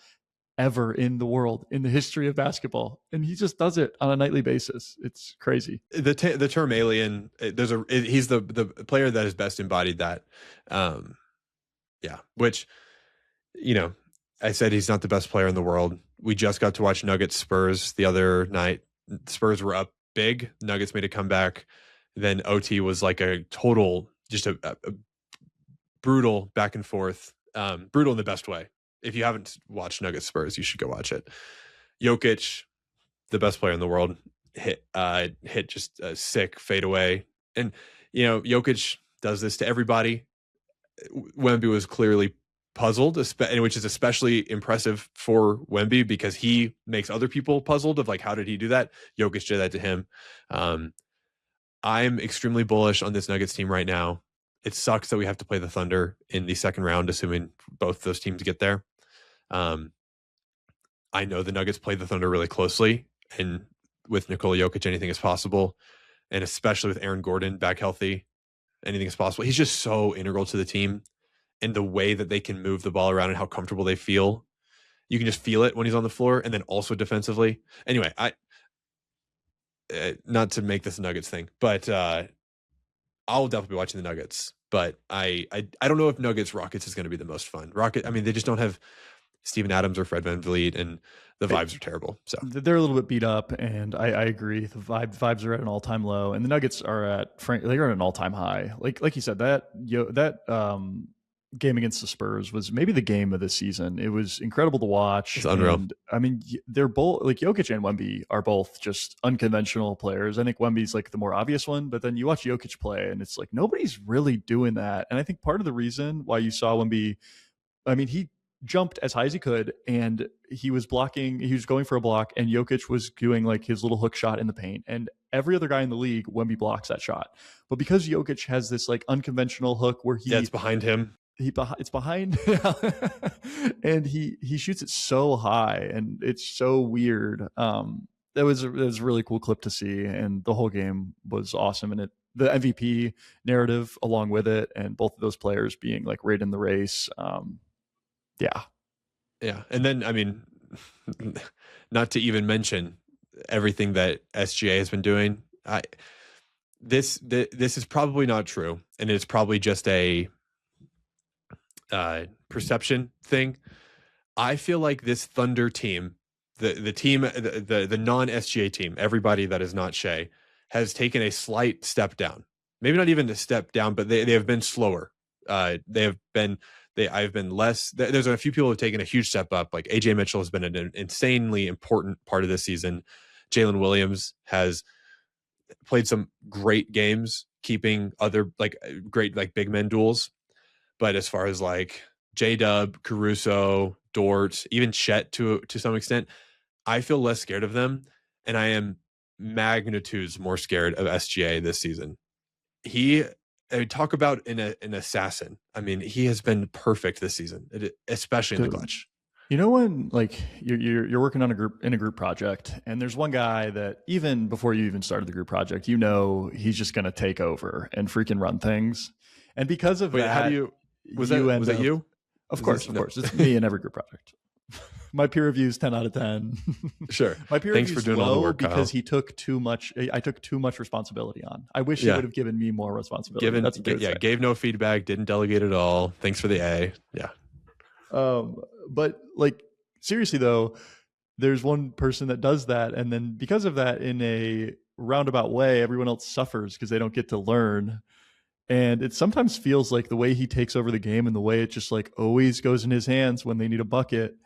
ever in the world, in the history of basketball. And he just does it on a nightly basis. It's crazy. The term alien, he's the player that has best embodied that. Which, you know, I said he's not the best player in the world. We just got to watch Nuggets Spurs the other night. Spurs were up big. Nuggets made a comeback. Then OT was like a total, just a brutal back and forth, brutal in the best way. If you haven't watched Nuggets Spurs, you should go watch it. Jokic, the best player in the world, hit just a sick fadeaway. And, you know, Jokic does this to everybody. Wemby was clearly puzzled, which is especially impressive for Wemby because he makes other people puzzled of like, how did he do that? Jokic did that to him. I'm extremely bullish on this Nuggets team right now. It sucks that we have to play the Thunder in the second round, assuming both those teams get there. I know the Nuggets play the Thunder really closely, and with Nikola Jokic, anything is possible. And especially with Aaron Gordon back healthy, anything is possible. He's just so integral to the team and the way that they can move the ball around and how comfortable they feel. You can just feel it when he's on the floor, and then also defensively. Anyway, not to make this a Nuggets thing, but I'll definitely be watching the Nuggets. But I don't know if Nuggets Rockets is going to be the most fun. They just don't have Steven Adams or Fred VanVleet, and the vibes are terrible. So they're a little bit beat up, and I agree. The vibes are at an all-time low, and the Nuggets are they're at an all-time high. Like you said, that game against the Spurs was maybe the game of the season. It was incredible to watch. It's unreal. And, I mean, they're both like Jokic and Wemby are both just unconventional players. I think Wemby's like the more obvious one, but then you watch Jokic play and it's like nobody's really doing that. And I think part of the reason why you saw Wemby, I mean, he jumped as high as he could and he was going for a block, and Jokic was doing like his little hook shot in the paint, and every other guy in the league, Wemby blocks that shot. But because Jokic has this like unconventional hook where it's behind him. It's behind and he shoots it so high and it's so weird. That was a really cool clip to see, and the whole game was awesome, and the MVP narrative along with it, and both of those players being like right in the race. Yeah. And then, I mean, not to even mention everything that SGA has been doing. This is probably not true, and it's probably just a perception thing. I feel like this Thunder team, the team, the non-SGA team, everybody that is not Shea, has taken a slight step down. Maybe not even a step down, but they have been slower. I've been less. There's a few people who have taken a huge step up. Like AJ Mitchell has been an insanely important part of this season. Jalen Williams has played some great games, keeping other like great like big men duels. But as far as like J-Dub, Caruso, Dort, even Chet to some extent, I feel less scared of them, and I am magnitudes more scared of SGA this season. Talk about an assassin. I mean, he has been perfect this season, especially in the clutch. You know, when like you're working on a group project, and there's one guy that even before you even started the group project, you know he's just going to take over and freaking run things. And because of that, how do you? Was that you? Of course. It's me in every group project. My peer review is 10 out of 10. Sure. My peer Thanks review for doing all the work, because Kyle. he took too much. I took too much responsibility on. I wish he would have given me more responsibility. That's gave no feedback, didn't delegate at all. Thanks for the A. Yeah. But like, seriously though, there's one person that does that, and then because of that, in a roundabout way, everyone else suffers because they don't get to learn. And it sometimes feels like the way he takes over the game and the way it just like always goes in his hands when they need a bucket.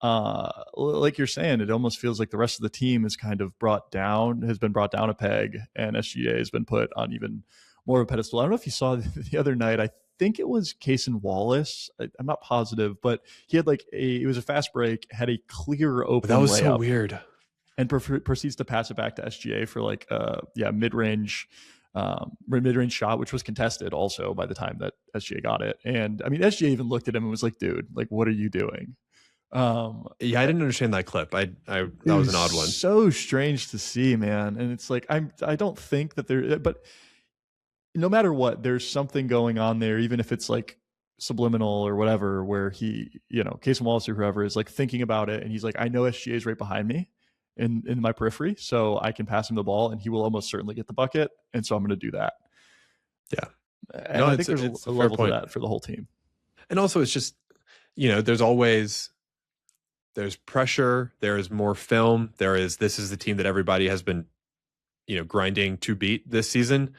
Like you're saying, it almost feels like the rest of the team is kind of has been brought down a peg, and SGA has been put on even more of a pedestal. I don't know if you saw the other night. I think it was Cason Wallace. I'm not positive, but he had it was a fast break, had a clear open that was layup, so weird, and proceeds to pass it back to SGA for mid-range shot, which was contested also by the time that SGA got it. And I mean, SGA even looked at him and was like, dude, like, what are you doing? I didn't understand that clip. That was an odd one. So strange to see, man. And it's like, I don't think that but no matter what, there's something going on there, even if it's like subliminal or whatever, where he, Cason Wallace or whoever is like thinking about it. And he's like, I know SGA is right behind me in my periphery, so I can pass him the ball and he will almost certainly get the bucket. And so I'm going to do that. Yeah. And I think there's a level to that for the whole team. And also it's just, there's pressure, there is more film, this is the team that everybody has been, grinding to beat this season.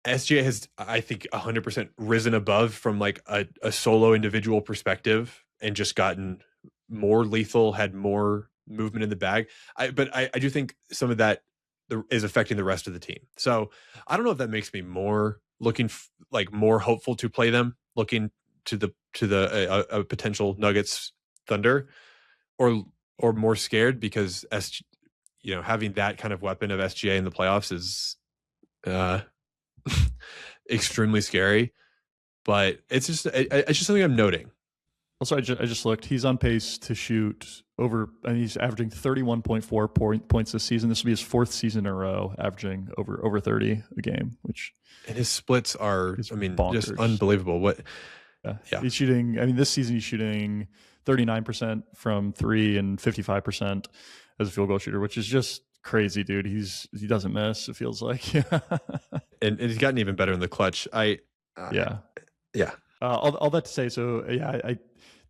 SGA has, I think, 100% risen above from like a solo individual perspective and just gotten more lethal, had more movement in the bag. But I do think some of that is affecting the rest of the team. So I don't know if that makes me more more hopeful to play them, looking to the potential Nuggets Thunder, or more scared because having that kind of weapon of SGA in the playoffs is extremely scary. But it's just something I'm noting. Also, I just looked. He's on pace to shoot and he's averaging 31.4 points this season. This will be his fourth season in a row, averaging over 30 a game. And his splits are, bonkers. Just unbelievable. Yeah. He's shooting. This season he's shooting 39% from 3 and 55% as a field goal shooter, which is just crazy, dude. He doesn't miss, it feels like. and he's gotten even better in the clutch. All that to say, so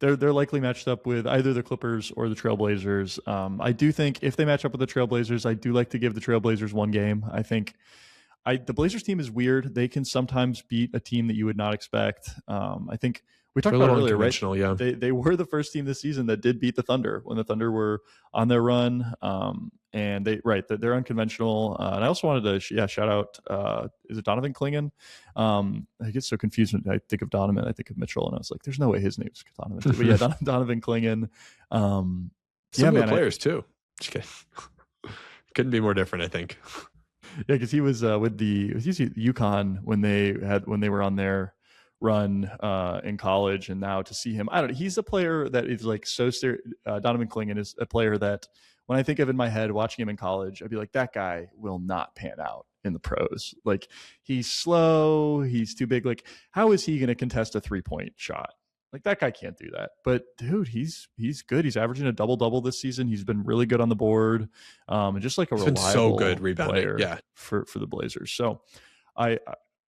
they're likely matched up with either the Clippers or the Trailblazers. I do think if they match up with the Trailblazers, I do like to give the Trailblazers one game. I think the Blazers team is weird. They can sometimes beat a team that you would not expect. I think we talked about earlier, right? Yeah. They were the first team this season that did beat the Thunder when the Thunder were on their run. And they're unconventional. And I also wanted to shout out, is it Donovan Clingan? I get so confused when I think of Donovan, I think of Mitchell, and I was like, there's no way his name's Donovan. But yeah, Donovan Clingan. Some of the players too. Just kidding. Couldn't be more different, I think. Yeah, because he was with UConn when they were on their run in college, and now to see him, I don't know. He's a player that is like so. Donovan Clingan is a player that when I think of in my head watching him in college, I'd be like, that guy will not pan out in the pros. Like, he's slow, he's too big. Like, how is he going to contest a 3-point shot? Like, that guy can't do that. But dude, he's good. He's averaging a double this season. He's been really good on the board, and just like a reliable so good rebounding, player for the Blazers. So I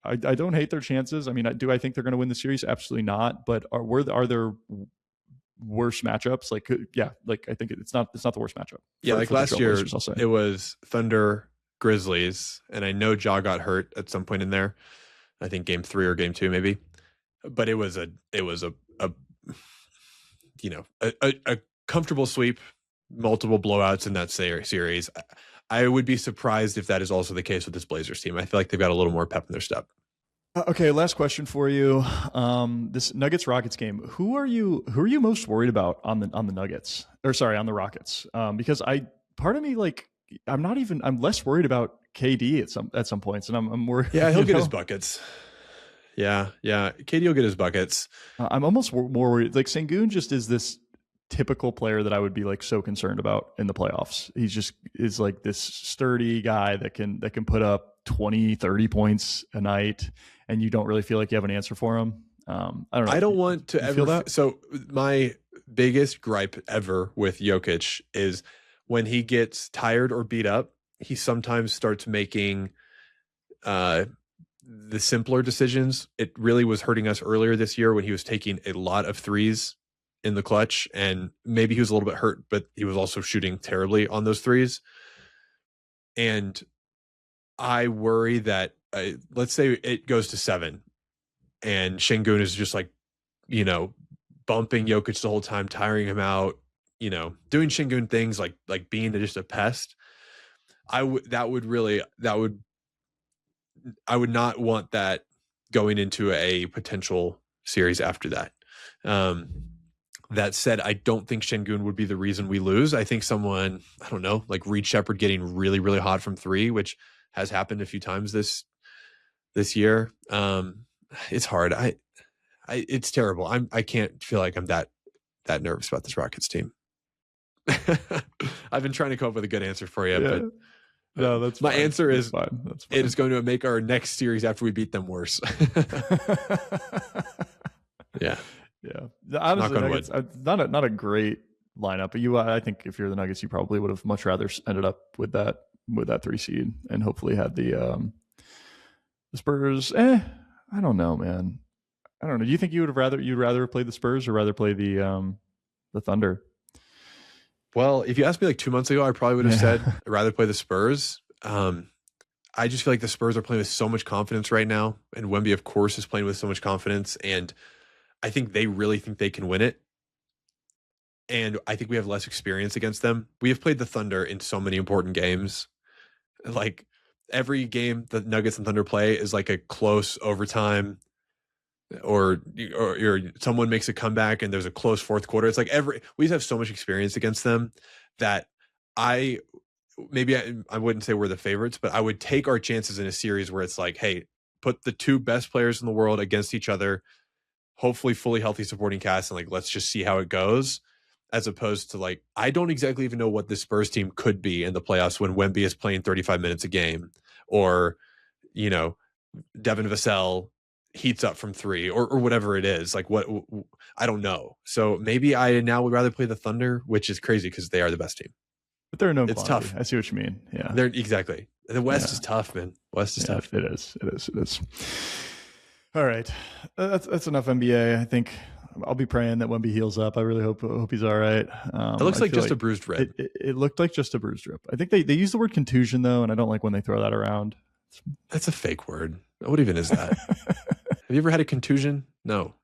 don't hate their chances. I think they're going to win the series? Absolutely not. But are there worse matchups? I think it's not the worst matchup. For last year, it was Thunder Grizzlies, and I know Ja got hurt at some point in there. I think game 3 or game 2 maybe. But it was a comfortable sweep, multiple blowouts in that series. I would be surprised if that is also the case with this Blazers team. I feel like they've got a little more pep in their step. Okay, last question for you. This Nuggets Rockets game. Who are you most worried about on the Nuggets? Or sorry, on the Rockets? Because I'm less worried about KD at some points, and I'm worried. Yeah, he'll get his buckets. Yeah. KD will get his buckets. I'm almost more worried. Like, Sengun just is this typical player that I would be like so concerned about in the playoffs. He's just is like this sturdy guy that can put up 20, 30 points a night, and you don't really feel like you have an answer for him. I don't know. I don't want to ever feel that. So my biggest gripe ever with Jokic is when he gets tired or beat up, he sometimes starts making the simpler decisions. It really was hurting us earlier this year when he was taking a lot of threes in the clutch, and maybe he was a little bit hurt, but he was also shooting terribly on those threes. And I worry that let's say it goes to 7 and Şengün is just like, bumping Jokic the whole time, tiring him out, doing Şengün things like being just a pest. I would not want that going into a potential series after that. That said, I don't think Şengün would be the reason we lose. I think someone, I don't know, like Reed Shepherd getting really, really hot from 3, which has happened a few times this year. It's hard. It's terrible. I can't feel like I'm that nervous about this Rockets team. I've been trying to come up with a good answer for you, but no, that's my fine. answer is fine. It is going to make our next series after we beat them worse. Yeah. Honestly, Nuggets, not a great lineup, but I think if you're the Nuggets, you probably would have much rather ended up with that 3 seed and hopefully had the Spurs. I don't know, man. I don't know. Do you think you'd rather play the Spurs or rather play the Thunder? Well, if you asked me like 2 months ago, I probably would have said I'd rather play the Spurs. I just feel like the Spurs are playing with so much confidence right now, and Wemby, of course, is playing with so much confidence, and I think they really think they can win it. And I think we have less experience against them. We have played the Thunder in so many important games. Like every game the Nuggets and Thunder play is like a close overtime, or someone makes a comeback and there's a close fourth quarter. It's like we just have so much experience against them that I wouldn't say we're the favorites, but I would take our chances in a series where it's like, hey, put the 2 best players in the world against each other, hopefully fully healthy supporting cast, and like let's just see how it goes, as opposed to like I don't exactly even know what this Spurs team could be in the playoffs when Wemby is playing 35 minutes a game, or Devin Vassell heats up from 3 or whatever it is. Like what I don't know. So maybe I now would rather play the Thunder, which is crazy because they are the best team. But they're no. It's tough. I see what you mean. Yeah, they're exactly. The West is tough, man. West is tough. It is. All right, that's enough NBA. I think I'll be praying that Wemby heals up. I really hope he's all right. It looks like just a bruised rib. It looked like just a bruised rib. I think they use the word contusion though, and I don't like when they throw that around. That's a fake word. What even is that? Have you ever had a contusion? No.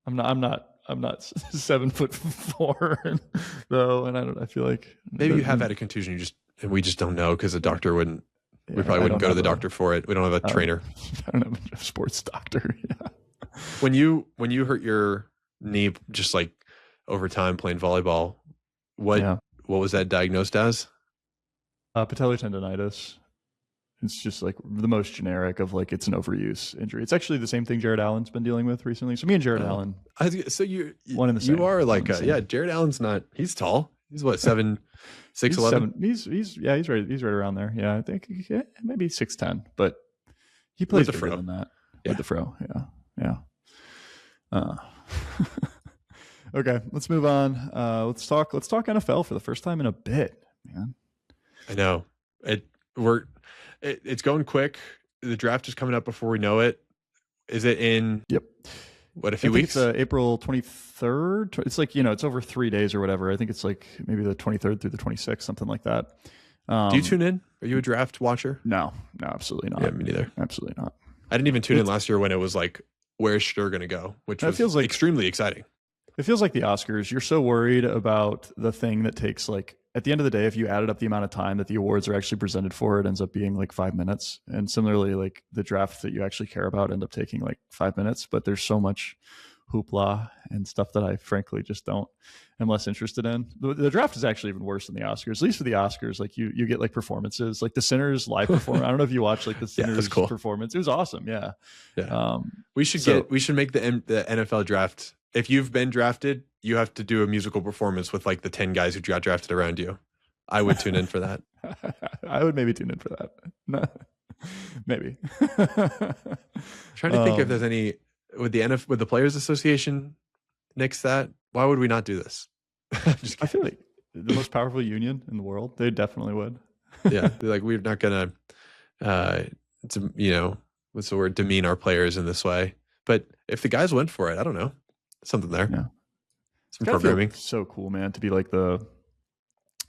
I'm not 7'4" though, and I feel like maybe you have had a contusion. And we just don't know because the doctor wouldn't. We probably wouldn't go to the doctor for it. We don't have a trainer. I don't have a sports doctor. Yeah. When you hurt your knee just like over time playing volleyball, what was that diagnosed as? Patellar tendonitis. It's just like the most generic of like it's an overuse injury. It's actually the same thing Jared Allen's been dealing with recently. So me and Jared Allen. So you one in the same. You are like Jared Allen's not. He's tall. He's what 7'6", 11? He's right around there. Yeah, I think maybe 6'10", but he plays bigger than that with the fro. Yeah. Okay, let's move on. Let's talk NFL for the first time in a bit, man. I know it's going quick. The draft is coming up before we know it. Is it in? Yep. What, a few weeks? It's April 23rd. It's like, it's over 3 days or whatever. I think it's like maybe the 23rd through the 26th, something like that. Do you tune in? Are you a draft watcher? No, absolutely not. Yeah, me neither. Absolutely not. I didn't even tune in last year when it was like, where's Schur going to go? Which feels like extremely exciting. It feels like the Oscars. You're so worried about the thing that takes like, at the end of the day, if you added up the amount of time that the awards are actually presented for, it ends up being like 5 minutes. And similarly, like the draft that you actually care about end up taking like 5 minutes, but there's so much hoopla and stuff that I frankly just am less interested in. The draft is actually even worse than the Oscars, at least for the Oscars. Like you get like performances, like the Sinners live performance. I don't know if you watched like the Sinners performance. It was awesome. Yeah. We should make the NFL draft. If you've been drafted, you have to do a musical performance with like the 10 guys who got drafted around you. I would tune in for that. I would maybe tune in for that. No, maybe. Trying to think if there's any would the Players Association nix that? Why would we not do this? I feel like the most powerful union in the world, they definitely would. Yeah, they're like, we're not gonna, what's the word, demean our players in this way. But if the guys went for it, I don't know, something there. Yeah, some programming. So cool, man, to be like the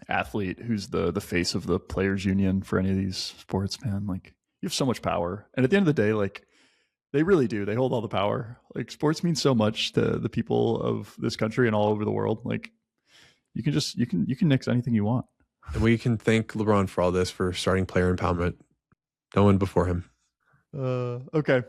athlete who's the face of the players union for any of these sports, man. Like, you have so much power, and at the end of the day, like, they really do. They hold all the power. Like, sports means so much to the people of this country and all over the world. Like, you can nix anything you want. And we can thank LeBron for all this, for starting player empowerment. No one before him. Okay,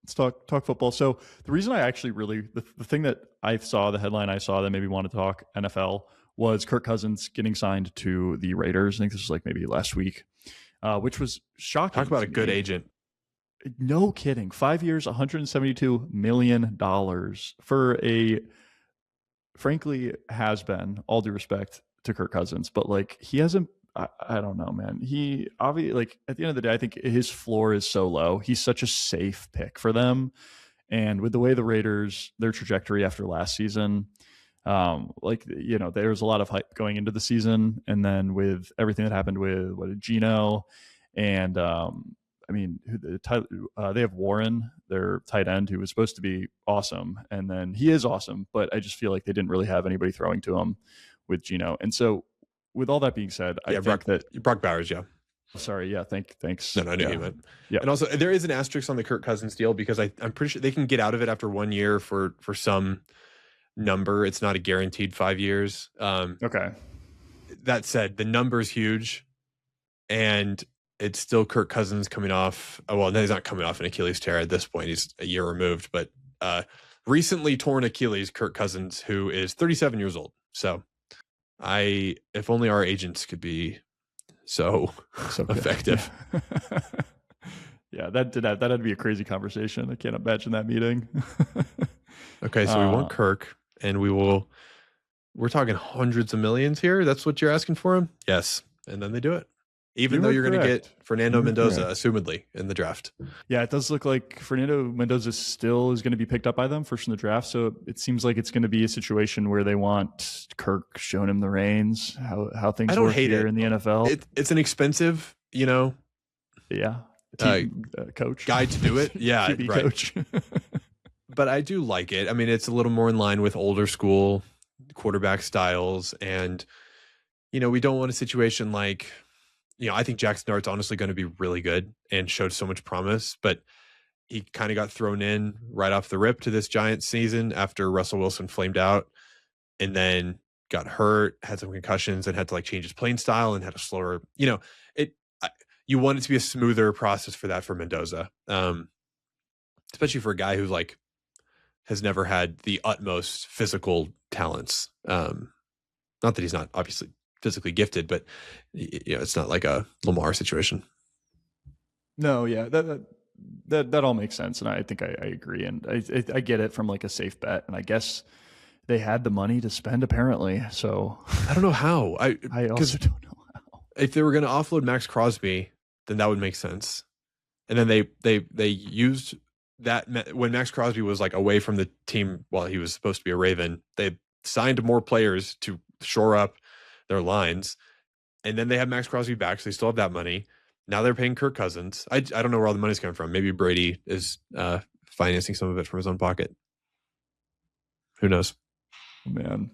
let's talk football. So the reason I actually really the thing that I saw, the headline I saw that made me want to talk NFL was Kirk Cousins getting signed to the Raiders. I think this was like maybe last week, which was shocking. Talk about a good agent. No kidding. 5 years, $172 million for a, frankly, has been, all due respect to Kirk Cousins, but like, he hasn't, I don't know, man. He obviously, like, at the end of the day, I think his floor is so low. He's such a safe pick for them. And with the way the Raiders, their trajectory after last season, there's a lot of hype going into the season. And then with everything that happened with Gino and, they have Warren, their tight end, who was supposed to be awesome. And then he is awesome, but I just feel like they didn't really have anybody throwing to him with Gino. And so, with all that being said, I think that Brock Bowers, yeah. Sorry, yeah, thanks. No, I knew you meant. Yeah. And also, there is an asterisk on the Kirk Cousins deal, because I'm pretty sure they can get out of it after 1 year for some number. It's not a guaranteed 5 years. Okay. That said, the number's huge, and it's still Kirk Cousins coming off. Well, no, he's not coming off an Achilles tear at this point. He's a year removed, but recently torn Achilles, Kirk Cousins, who is 37 years old. So if only our agents could be so effective. Yeah, that had to be a crazy conversation. I can't imagine that meeting. Okay, so we want Kirk, and we're talking hundreds of millions here. That's what you're asking for him? Yes. And then they do it. Even though you're going to get Fernando Mendoza, assumedly, in the draft. Yeah, it does look like Fernando Mendoza still is going to be picked up by them first in the draft. So it seems like it's going to be a situation where they want Kirk showing him the reins, how things work here in the NFL. It's an expensive, team, coach guy to do it. Yeah, QB right. Coach. But I do like it. I mean, it's a little more in line with older school quarterback styles, and we don't want a situation like. I think Jackson Dart's honestly going to be really good and showed so much promise, but he kind of got thrown in right off the rip to this Giants season after Russell Wilson flamed out, and then got hurt, had some concussions, and had to change his playing style and had a slower, you want it to be a smoother process for Mendoza, especially for a guy who has never had the utmost physical talents. Not that he's not obviously physically gifted, but it's not like a Lamar situation. No, yeah, that all makes sense, and I think I agree, and I get it from a safe bet, and I guess they had the money to spend apparently. So I don't know how. I also don't know how. If they were going to offload Max Crosby, then that would make sense, and then they used that when Max Crosby was away from the team while he was supposed to be a Raven. They signed more players to shore up their lines, and then they have Max Crosby back, so they still have that money. Now they're paying Kirk Cousins. I don't know where all the money's coming from. Maybe Brady is financing some of it from his own pocket. Who knows? Man.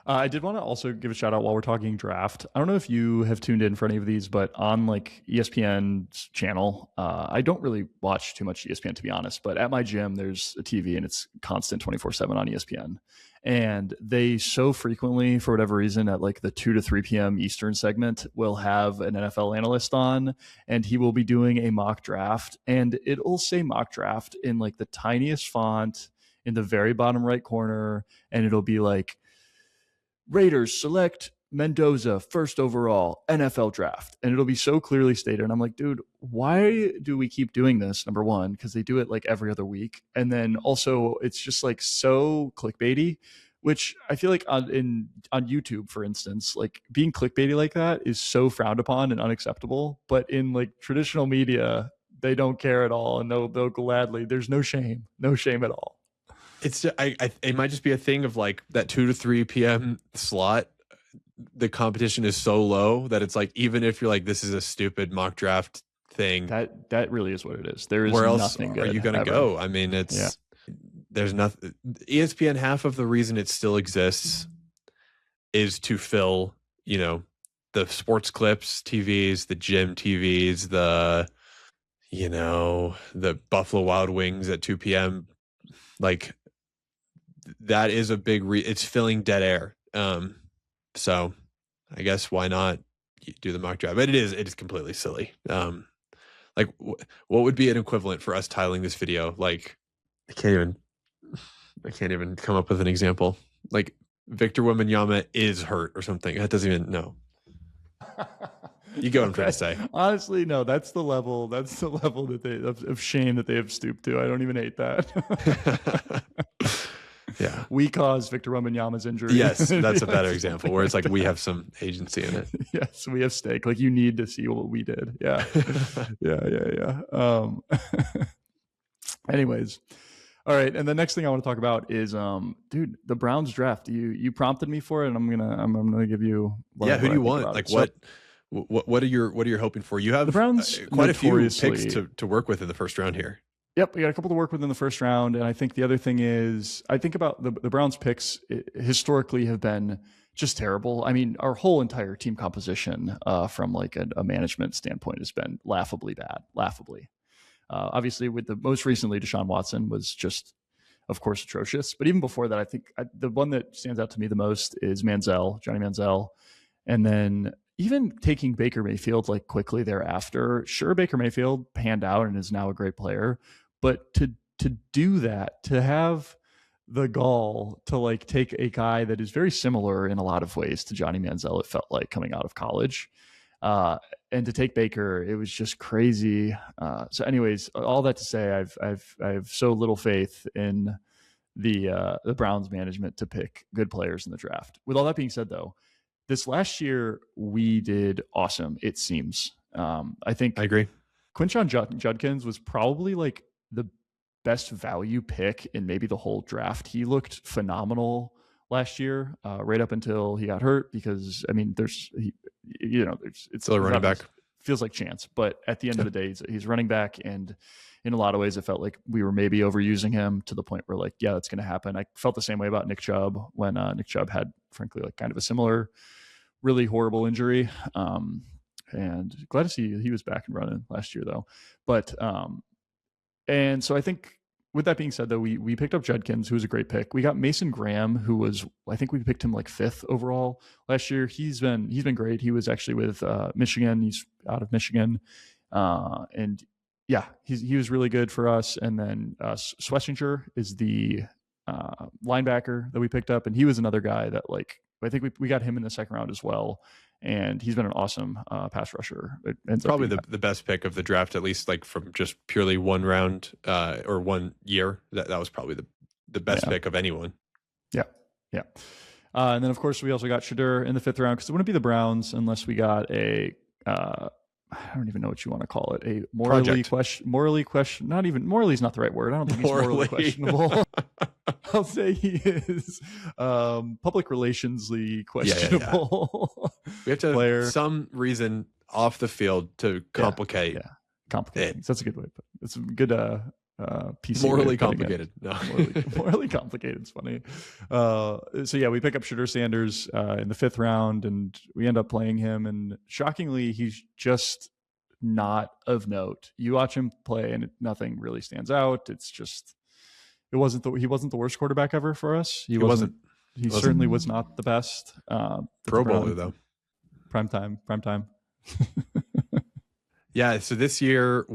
I did want to also give a shout out while we're talking draft. I don't know if you have tuned in for any of these, but on ESPN's channel, I don't really watch too much ESPN, to be honest, but at my gym, there's a TV and it's constant 24/7 on ESPN. And they so frequently, for whatever reason, at the 2 to 3 p.m. Eastern segment, will have an NFL analyst on, and he will be doing a mock draft, and it'll say mock draft in the tiniest font in the very bottom right corner, and it'll be Raiders select Mendoza first overall NFL draft, and it'll be so clearly stated. And I'm like, dude, why do we keep doing this? Number one, because they do it every other week, and then also it's just so clickbaity, which I feel on YouTube, for instance, being clickbaity like that is so frowned upon and unacceptable. But in traditional media, they don't care at all, and they'll gladly. There's no shame at all. It's it might just be a thing of like that 2 to 3 p.m. slot. The competition is so low that it's like, even if you're like, this is a stupid mock draft thing, that really is what it is. There is where else nothing are you going to go? I mean, there's nothing. ESPN, half of the reason it still exists is to fill, the sports clips TVs, the gym TVs, the Buffalo Wild Wings at 2 p.m. Like, that is a big it's filling dead air. So I guess why not do the mock draft? But it is completely silly. Like, what would be an equivalent for us titling this video? Like, I can't even come up with an example. Like, Victor Wembanyama is hurt or something. That doesn't even know. You get what I'm trying to say. Honestly, no, that's the level that of shame that they have stooped to. I don't even hate that. Yeah. We caused Victor Wembanyama's injury. Yes, that's a better example where it's like we have some agency in it. Yes, we have stake. Like, you need to see what we did. Yeah. Yeah. Anyways. All right, and the next thing I want to talk about is, dude, the Browns draft. You prompted me for it, and I'm gonna give you. Who do you want? Like, what are you hoping for? You have the Browns quite a few picks to work with in the first round here. Yep, we got a couple to work with in the first round, and I think the other thing is, I think about the Browns picks historically have been just terrible. I mean, our whole entire team composition, from like a management standpoint, has been laughably bad. Obviously, with the most recently, Deshaun Watson was just, of course, atrocious. But even before that, I think the one that stands out to me the most is Johnny Manziel. And then even taking Baker Mayfield like quickly thereafter. Sure, Baker Mayfield panned out and is now a great player. But to do that, to have the gall to like take a guy that is very similar in a lot of ways to Johnny Manziel, it felt like, coming out of college. And to take Baker, it was just crazy. So anyways, all that to say, I have so little faith in the Browns management to pick good players in the draft. With all that being said, though, this last year we did awesome, it seems. I think I agree. Quinshon Judkins was probably like the best value pick in maybe the whole draft. He looked phenomenal last year, right up until he got hurt, because I mean, it's still a running back. Feels like chance, but at the end of the day, he's running back, and in a lot of ways, it felt like we were maybe overusing him to the point where, like, yeah, that's going to happen. I felt the same way about Nick Chubb when Nick Chubb had, frankly, like kind of a similar, really horrible injury. And glad to see he was back and running last year, though. But and so I think, with that being said, though, we picked up Judkins, who was a great pick. We got Mason Graham, who was, I think we picked him like 5th overall last year. He's been great. He was actually with Michigan. He's out of Michigan, and yeah, he was really good for us. And then Schlesinger is the linebacker that we picked up, and he was another guy that, like, I think we got him in the second round as well. And he's been an awesome pass rusher. It's probably the best pick of the draft, at least like from just purely one round or 1 year. That was probably the best pick of anyone. Yeah. And then, of course, we also got Shadur in the 5th round, because it wouldn't be the Browns unless we got a I don't even know what you want to call it. A morally question. Not even morally is not the right word. I don't think he's morally questionable. I'll say he is public relationsly questionable. Yeah. We have to have some reason off the field to complicate. Complicate things. That's a good way to put it. It's a good PC. Morally complicated. No. morally complicated. It's funny. So yeah, we pick up Shadur Sanders in the 5th round, and we end up playing him. And shockingly, he's just not of note. You watch him play, and nothing really stands out. It's just, he wasn't the worst quarterback ever for us. He wasn't. He certainly was not the best. Pro Bowler though. Prime time. Yeah. So this year,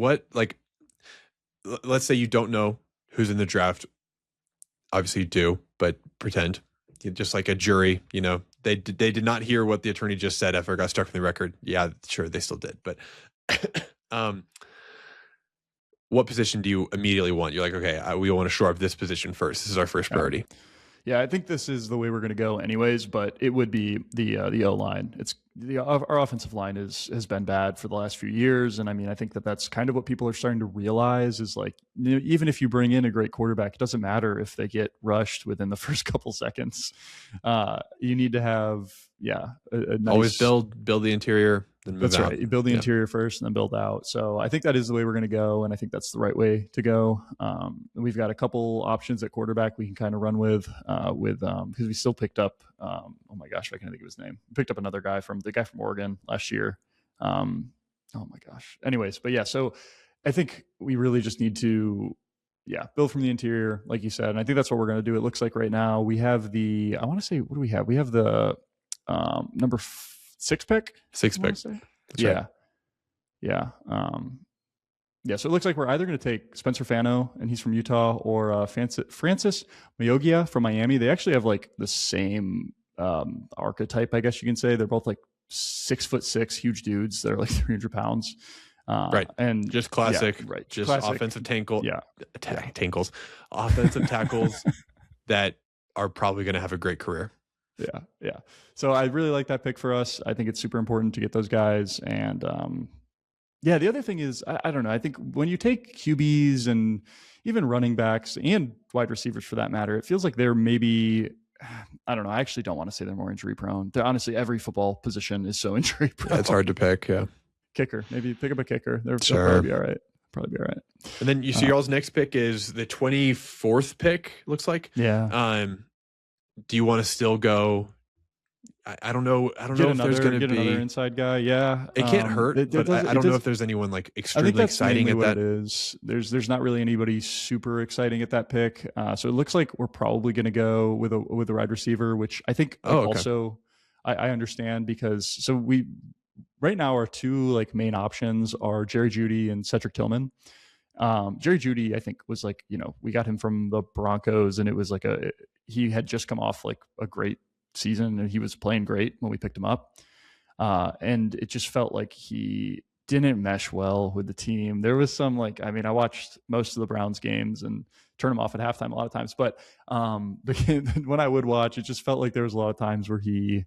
let's say you don't know who's in the draft. Obviously you do, but pretend. Just like a jury, they did not hear what the attorney just said after it got struck from the record. Yeah, sure, they still did. But what position do you immediately want? You're like, okay, we want to shore up this position first. This is our first priority. Yeah, I think this is the way we're going to go anyways, but it would be the O-line. our offensive line has been bad for the last few years, and I mean, I think that's kind of what people are starting to realize is like, even if you bring in a great quarterback, it doesn't matter if they get rushed within the first couple seconds. You need to have a nice, always build the interior, then move that's out. right. You build the interior first and then build out. So I think that is the way we're going to go, and I think that's the right way to go. We've got a couple options at quarterback we can kind of run with because we still picked up. Oh my gosh, I can't think of his name. We picked up another guy from Oregon last year. Oh my gosh. Anyways, but yeah, so I think we really just need to build from the interior, like you said, and I think that's what we're going to do. It looks like right now we have I want to say, what do we have? We have the number 6 pick. 6 pick. Yeah. So it looks like we're either going to take Spencer Fano, and he's from Utah, or Francis Mayogia from Miami. They actually have like the same archetype, I guess you can say. They're both like 6'6", huge dudes. They're like 300 pounds. Right. And just classic, right. Just classic. Offensive tackle. Tackles. Offensive tackles that are probably going to have a great career. Yeah. So I really like that pick for us. I think it's super important to get those guys. And the other thing is, I don't know. I think when you take QBs and even running backs and wide receivers for that matter, it feels like they're maybe, I don't know. I actually don't want to say they're more injury prone. Honestly, every football position is so injury prone. Yeah, it's hard to pick. Yeah. Kicker. Maybe pick up a kicker. They'll probably be all right. And then y'all's next pick is the 24th pick, looks like. Yeah. Do you want to still go? I don't know. I don't know if there's going to be another inside guy. Yeah, it can't hurt. But I don't know if there's anyone like extremely exciting at that. It is. There's not really anybody super exciting at that pick. So it looks like we're probably going to go with a wide receiver, which I think also I understand, because we right now our two like main options are Jerry Jeudy and Cedric Tillman. Jerry Jeudy, I think, was like, we got him from the Broncos, and it was like he had just come off like a great season, and he was playing great when we picked him up. And it just felt like he didn't mesh well with the team. There was some I watched most of the Browns games and turn him off at halftime a lot of times, but when I would watch, it just felt like there was a lot of times where he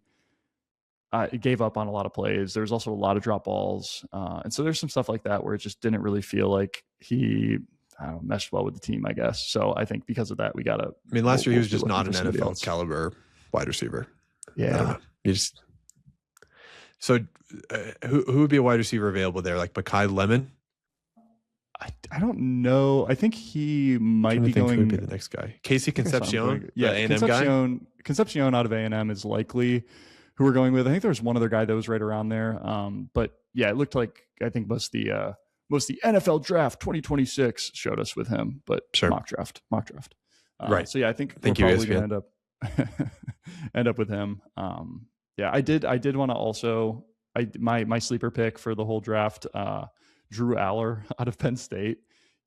gave up on a lot of plays. There was also a lot of drop balls. And so there's some stuff like that where it just didn't really feel like he meshed well with the team, I guess. So I think because of that, we got to... last year he was just not an NFL caliber wide receiver. Yeah. So who would be a wide receiver available there? Like Mekhi Lemon? I don't know. I think he might be going... Who would be the next guy? Casey Concepcion? Yeah, the A&M guy? Concepcion out of A&M is likely who we're going with. I think there was one other guy that was right around there. But yeah, it looked like, I think most of the NFL draft 2026 showed us with him, but sure. mock draft. Right. So yeah, I think we're probably going to end up with him. I did want to also, my sleeper pick for the whole draft, Drew Aller out of Penn State.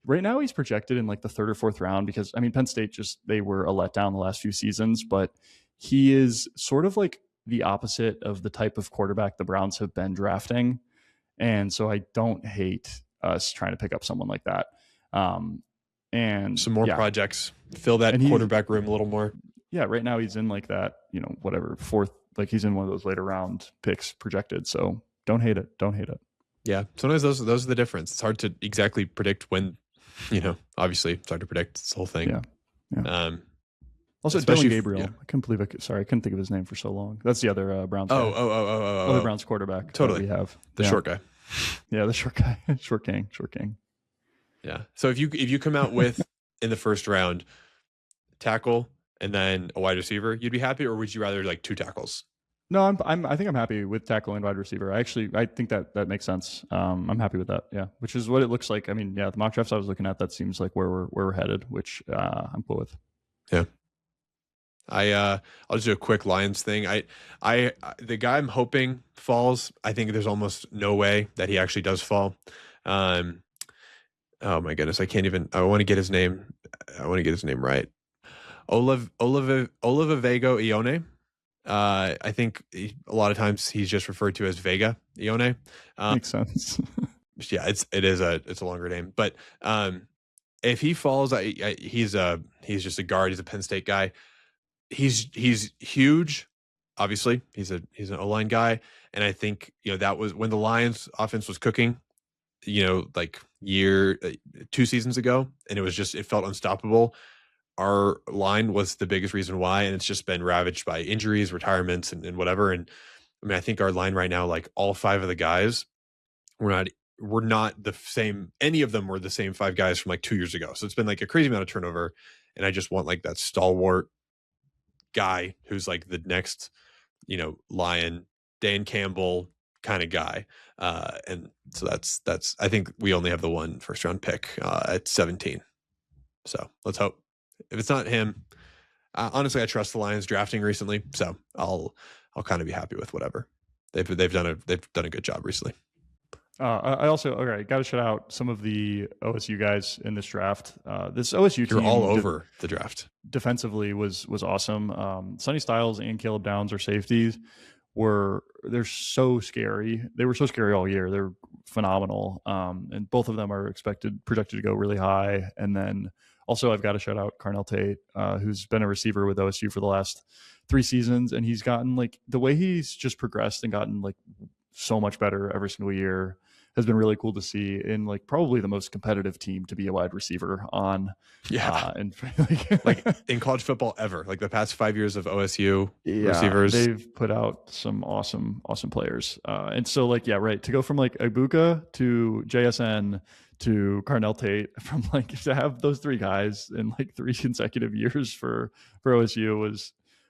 Right now he's projected in like the 3rd or 4th round because Penn State they were a letdown the last few seasons, but he is sort of like the opposite of the type of quarterback the Browns have been drafting. And so I don't hate us trying to pick up someone like that. And some more projects, fill that quarterback room a little more. Yeah. Right now he's in like that, 4th, like he's in one of those later round picks projected. So don't hate it. Yeah. Sometimes those are the difference. It's hard to exactly predict when, obviously it's hard to predict this whole thing. Yeah. Also, Dylan Gabriel. I couldn't think of his name for so long. That's the other Browns. Other Browns quarterback. Totally. We have the short guy. Yeah, the short guy. Short king. Yeah. So if you come out with in the first round tackle and then a wide receiver, you'd be happy, or would you rather like 2 tackles? No, I think I'm happy with tackle and wide receiver. I think that makes sense. I'm happy with that. Yeah, which is what it looks like. The mock drafts I was looking at, that seems like where we're headed, which I'm cool with. Yeah. I'll just do a quick Lions thing. The guy I'm hoping falls, I think there's almost no way that he actually does fall. Oh my goodness, I want to get his name. I want to get his name right. Olivavego Ione. I think a lot of times he's just referred to as Vega Ione. Makes sense. Yeah, it's a longer name, but if he falls, he's just a guard. He's a Penn State guy. He's huge. obviously he's an O-line guy. And I think, that was when the Lions offense was cooking, like 2 seasons ago, and it felt unstoppable. Our line was the biggest reason why, and it's just been ravaged by injuries, retirements, and whatever. And I mean, I think our line right now, like all 5 of the guys, we're not the same. Any of them were the same 5 guys from like 2 years ago. So it's been like a crazy amount of turnover. And I just want like that stalwart guy who's like the next, Lion, Dan Campbell kind of guy. And so that's, I think we only have the one first round pick at 17. So let's hope. If it's not him, honestly, I trust the Lions drafting recently. So I'll kind of be happy with whatever. They've done a good job recently. I also got to shout out some of the OSU guys in this draft. This OSU team, you're all over the draft. Defensively was awesome. Sonny Styles and Caleb Downs, are safeties, they're so scary. They were so scary all year. They're phenomenal, and both of them are projected to go really high. And then also I've got to shout out Carnell Tate, who's been a receiver with OSU for the last 3 seasons, and he's gotten like the way he's just progressed and gotten like so much better every single year has been really cool to see in like probably the most competitive team to be a wide receiver on. Yeah. And like in college football ever, like the past 5 years of OSU receivers, they've put out some awesome players. And so like, to go from like Ibuka to JSN to Carnell Tate, from like to have those 3 guys in like 3 consecutive years for OSU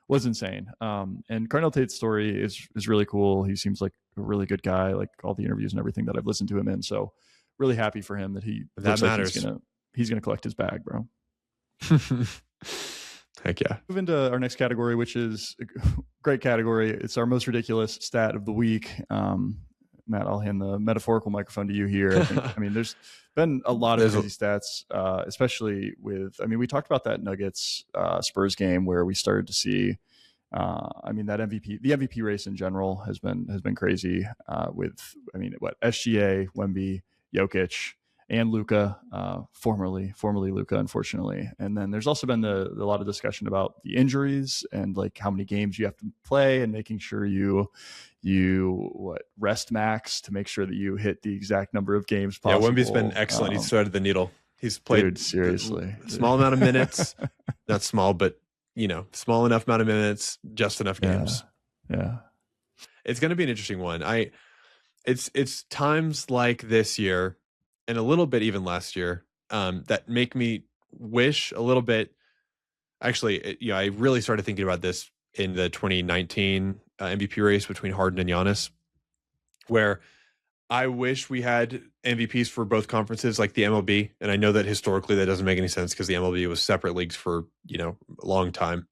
was insane. And Carnell Tate's story is really cool. He seems like a really good guy, like all the interviews and everything that I've listened to him in. So really happy for him that that matters. Like he's gonna collect his bag, bro. Heck yeah. Move into our next category, which is a great category. It's our most ridiculous stat of the week. Matt, I'll hand the metaphorical microphone to you here. I mean, there's been a lot of crazy stats, especially with, we talked about that Nuggets Spurs game where we started to see, that the MVP race in general has been crazy with, SGA, Wemby, Jokic, and Luka, formerly Luka, unfortunately. And then there's also been a lot of discussion about the injuries and like how many games you have to play and making sure you rest max to make sure that you hit the exact number of games possible. Yeah, Wemby's been excellent. He's threaded the needle. He's played seriously small amount of minutes, not small, but small enough amount of minutes, just enough games. Yeah. It's going to be an interesting one. It's times like this year and a little bit even last year that make me wish a little bit. Actually, I really started thinking about this in the 2019 MVP race between Harden and Giannis, where I wish we had MVPs for both conferences like the MLB. And I know that historically that doesn't make any sense because the MLB was separate leagues for, a long time.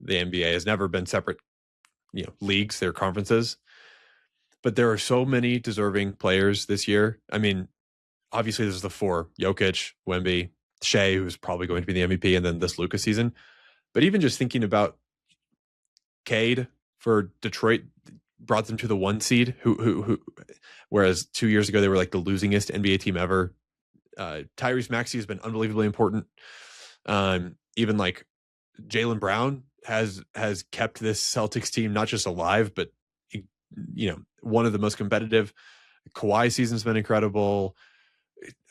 The NBA has never been separate, leagues, they're conferences. But there are so many deserving players this year. I mean, obviously there's the 4, Jokic, Wemby, Shea, who's probably going to be the MVP, and then this Luka season. But even just thinking about Cade for Detroit brought them to the 1 seed, who whereas 2 years ago they were like the losingest NBA team ever. Tyrese Maxey has been unbelievably important. Even like Jaylen Brown has kept this Celtics team not just alive, but one of the most competitive. Kawhi season's been incredible.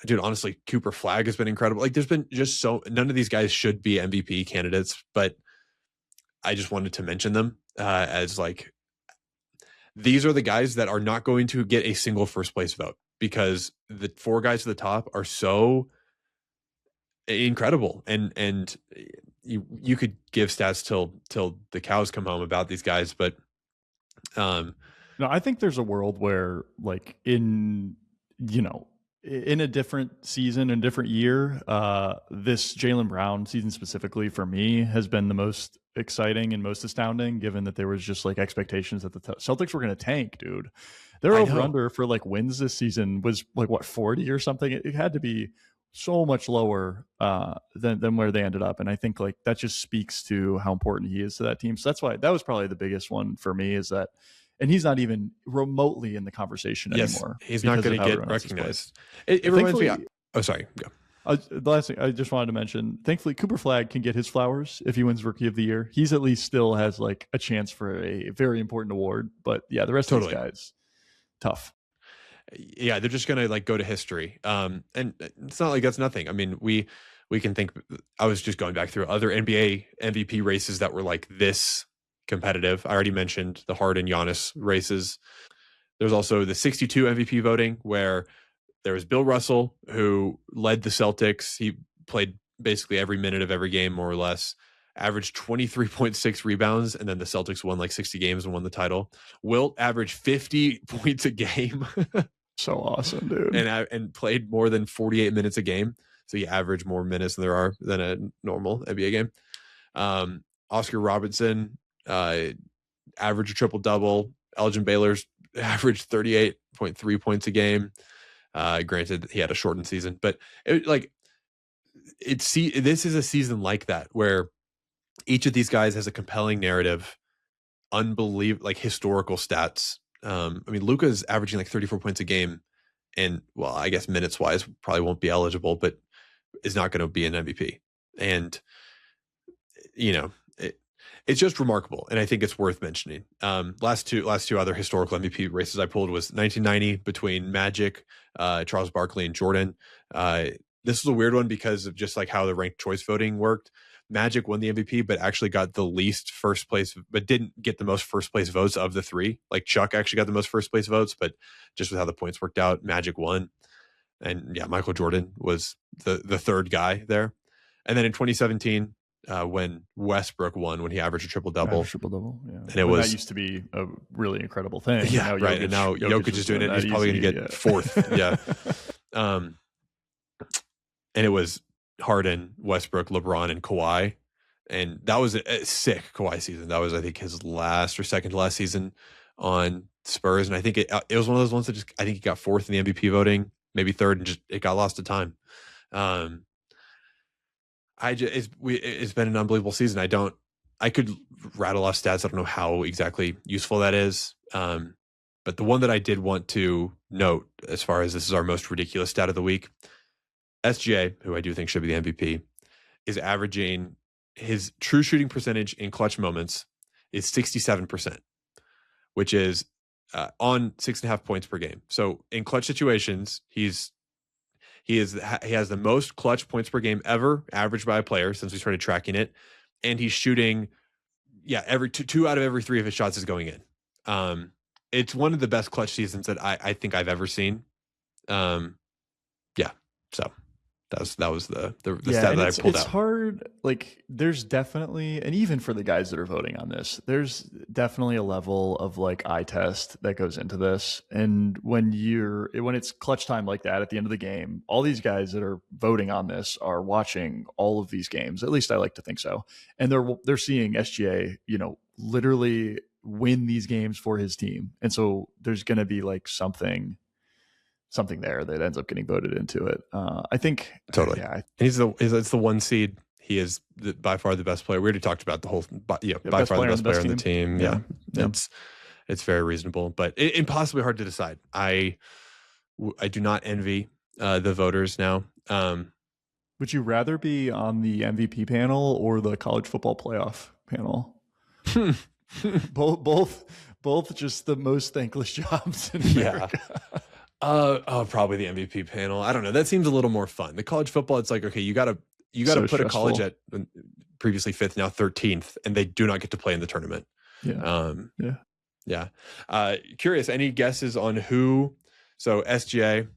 Dude, honestly, Cooper Flag has been incredible. Like there's been just none of these guys should be MVP candidates, but I just wanted to mention them as like, these are the guys that are not going to get a single first place vote because the 4 guys to the top are so incredible. And you could give stats till the cows come home about these guys, but no, I think there's a world where like in a different season and different year, this Jaylen Brown season specifically for me has been the most exciting and most astounding, given that there was just like expectations that the Celtics were going to tank, dude. Their over under for like wins this season was like what, 40 or something. It had to be so much lower than where they ended up. And I think like that just speaks to how important he is to that team. So that's why that was probably the biggest one for me, is that, and he's not even remotely in the conversation anymore. He's not going to get recognized. It reminds me. Oh, sorry. Go. The last thing I just wanted to mention, thankfully, Cooper Flagg can get his flowers if he wins Rookie of the Year. He's at least still has like a chance for a very important award. But yeah, the rest of these guys, tough. Yeah, they're just gonna like go to history. And it's not like that's nothing. I mean, we can think. I was just going back through other NBA MVP races that were like this competitive. I already mentioned the Harden Giannis races. There's also the 62 MVP voting where there was Bill Russell, who led the Celtics. He played basically every minute of every game, more or less, averaged 23.6 rebounds, and then the Celtics won like 60 games and won the title. Wilt averaged 50 points a game. So awesome, dude. And played more than 48 minutes a game. So he averaged more minutes than a normal NBA game. Oscar Robertson averaged a triple-double. Elgin Baylor's averaged 38.3 points a game. Granted, he had a shortened season, but this is a season like that where each of these guys has a compelling narrative, unbelievable, like historical stats. I mean, Luka's averaging like 34 points a game, and well, I guess minutes wise, probably won't be eligible, but is not going to be an MVP. And it's just remarkable, and I think it's worth mentioning. Last two other historical MVP races I pulled was 1990 between Magic, Charles Barkley, and Jordan. This was a weird one because of just like how the ranked choice voting worked. Magic won the MVP, but actually got the least first place, but didn't get the most first place votes of the three. Like Chuck actually got the most first place votes, but just with how the points worked out, Magic won. And yeah, Michael Jordan was the third guy there. And then in 2017, when Westbrook won, when he averaged a triple-double. Yeah. And that used to be a really incredible thing. Yeah, right. And now Jokic is doing it, and he's probably going to get fourth. Yeah. And it was Harden, Westbrook, LeBron, and Kawhi. And that was a sick Kawhi season. That was, I think, his last or second to last season on Spurs. And I think it was one of those ones that I think he got fourth in the MVP voting, maybe third, and it got lost to time. It's been an unbelievable season. I could rattle off stats. I don't know how exactly useful that is. But the one that I did want to note, as far as this is our most ridiculous stat of the week, SGA, who I do think should be the MVP, is averaging, his true shooting percentage in clutch moments is 67%, which is on 6.5 points per game. So in clutch situations, he has the most clutch points per game ever averaged by a player since we started tracking it. And he's shooting, every two out of every three of his shots is going in. It's one of the best clutch seasons that I think I've ever seen. So that was the stat that I pulled out. It's hard. Like, there's definitely, and even for the guys that are voting on this, there's definitely a level of like eye test that goes into this. And when it's clutch time like that at the end of the game, all these guys that are voting on this are watching all of these games. At least I like to think so. And they're seeing SGA, literally win these games for his team. And so there's going to be like something there that ends up getting voted into it. I think totally. Yeah, it's the one seed. He is by far the best player. We already talked about the whole. By far the best player on the team. Yeah. It's very reasonable, but impossibly hard to decide. I do not envy the voters now. Would you rather be on the MVP panel or the college football playoff panel? both just the most thankless jobs in America. Yeah. Probably the MVP panel. I don't know. That seems a little more fun. The college football, it's like, okay, you got to put stressful. A college at previously 5th, now 13th, and they do not get to play in the tournament. Yeah. Curious, any guesses on who? So SGA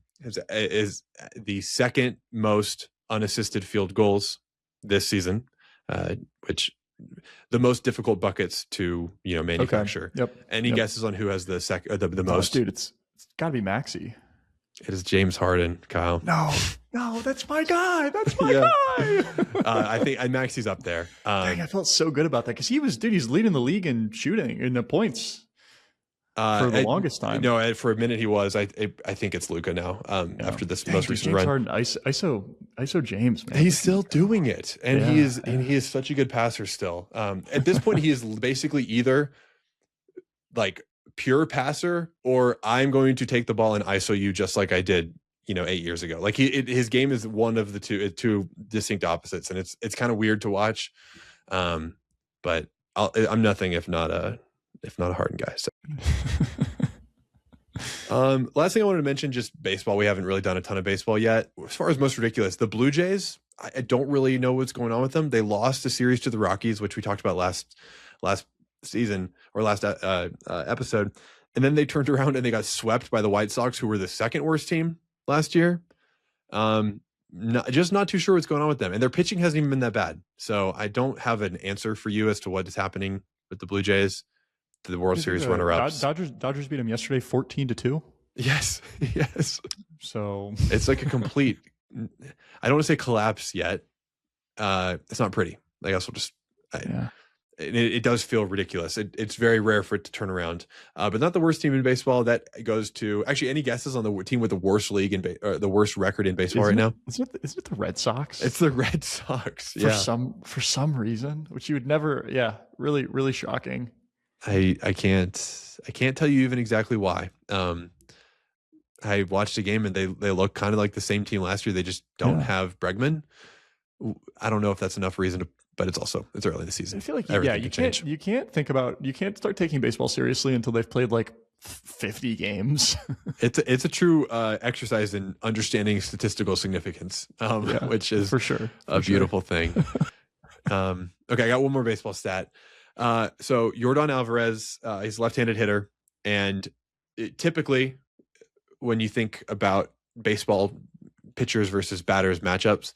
is the second most unassisted field goals this season, which the most difficult buckets to manufacture. Okay. Yep. Any guesses on who has the most? Dude, it's got to be Maxey. It is James Harden, Kyle. No, that's my guy. That's my guy. I think Maxey's up there. Dang, I felt so good about that because he's leading the league in shooting in the points for the longest time. No, for a minute he was. I think it's Luka now. After this most recent James run, Harden, ISO James, man. He's still doing it, and he is such a good passer still. At this point, he is basically either like pure passer, or I'm going to take the ball and ISO you just like I did, 8 years ago. Like his game is one of the two distinct opposites, and it's kind of weird to watch. But I'm nothing if not a Harden guy. So. Last thing I wanted to mention, just baseball. We haven't really done a ton of baseball yet. As far as most ridiculous, the Blue Jays, I don't really know what's going on with them. They lost a series to the Rockies, which we talked about last season or last episode. And then they turned around and they got swept by the White Sox, who were the second worst team last year. Just not too sure what's going on with them. And their pitching hasn't even been that bad. So I don't have an answer for you as to what is happening with the Blue Jays. The World Series runner-ups. Dodgers beat them yesterday 14-2. Yes. So it's like a complete, I don't want to say collapse yet. It's not pretty. I guess we'll just, it does feel ridiculous. It's very rare for it to turn around, but not the worst team in baseball. That goes to actually, any guesses on the team with the worst the worst record in baseball right now? Isn't it the Red Sox? It's the Red Sox. For some reason, which you would never. Yeah. Really, really shocking. I can't tell you even exactly why. I watched a game and they look kind of like the same team last year. They just don't have Bregman. I don't know if that's enough reason but it's early in the season. I feel like you can't start taking baseball seriously until they've played like 50 games. It's a true exercise in understanding statistical significance, which is for sure a beautiful thing. Okay, I got one more baseball stat. So Yordan Alvarez, he's a left-handed hitter, and typically when you think about baseball pitchers versus batters matchups,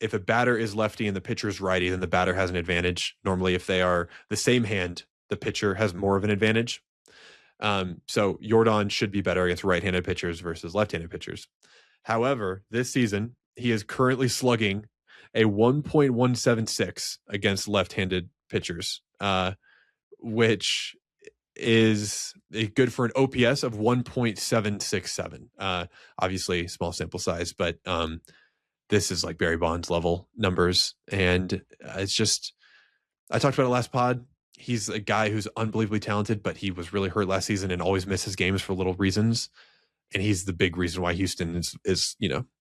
if a batter is lefty and the pitcher is righty, then the batter has an advantage. Normally, if they are the same hand, the pitcher has more of an advantage. So Yordan should be better against right-handed pitchers versus left-handed pitchers. However, this season, he is currently slugging a 1.176 against left-handed pitchers, which is good for an OPS of 1.767. Obviously, small sample size, but this is like Barry Bonds level numbers. And it's just, I talked about it last pod. He's a guy who's unbelievably talented, but he was really hurt last season and always misses games for little reasons. And he's the big reason why Houston is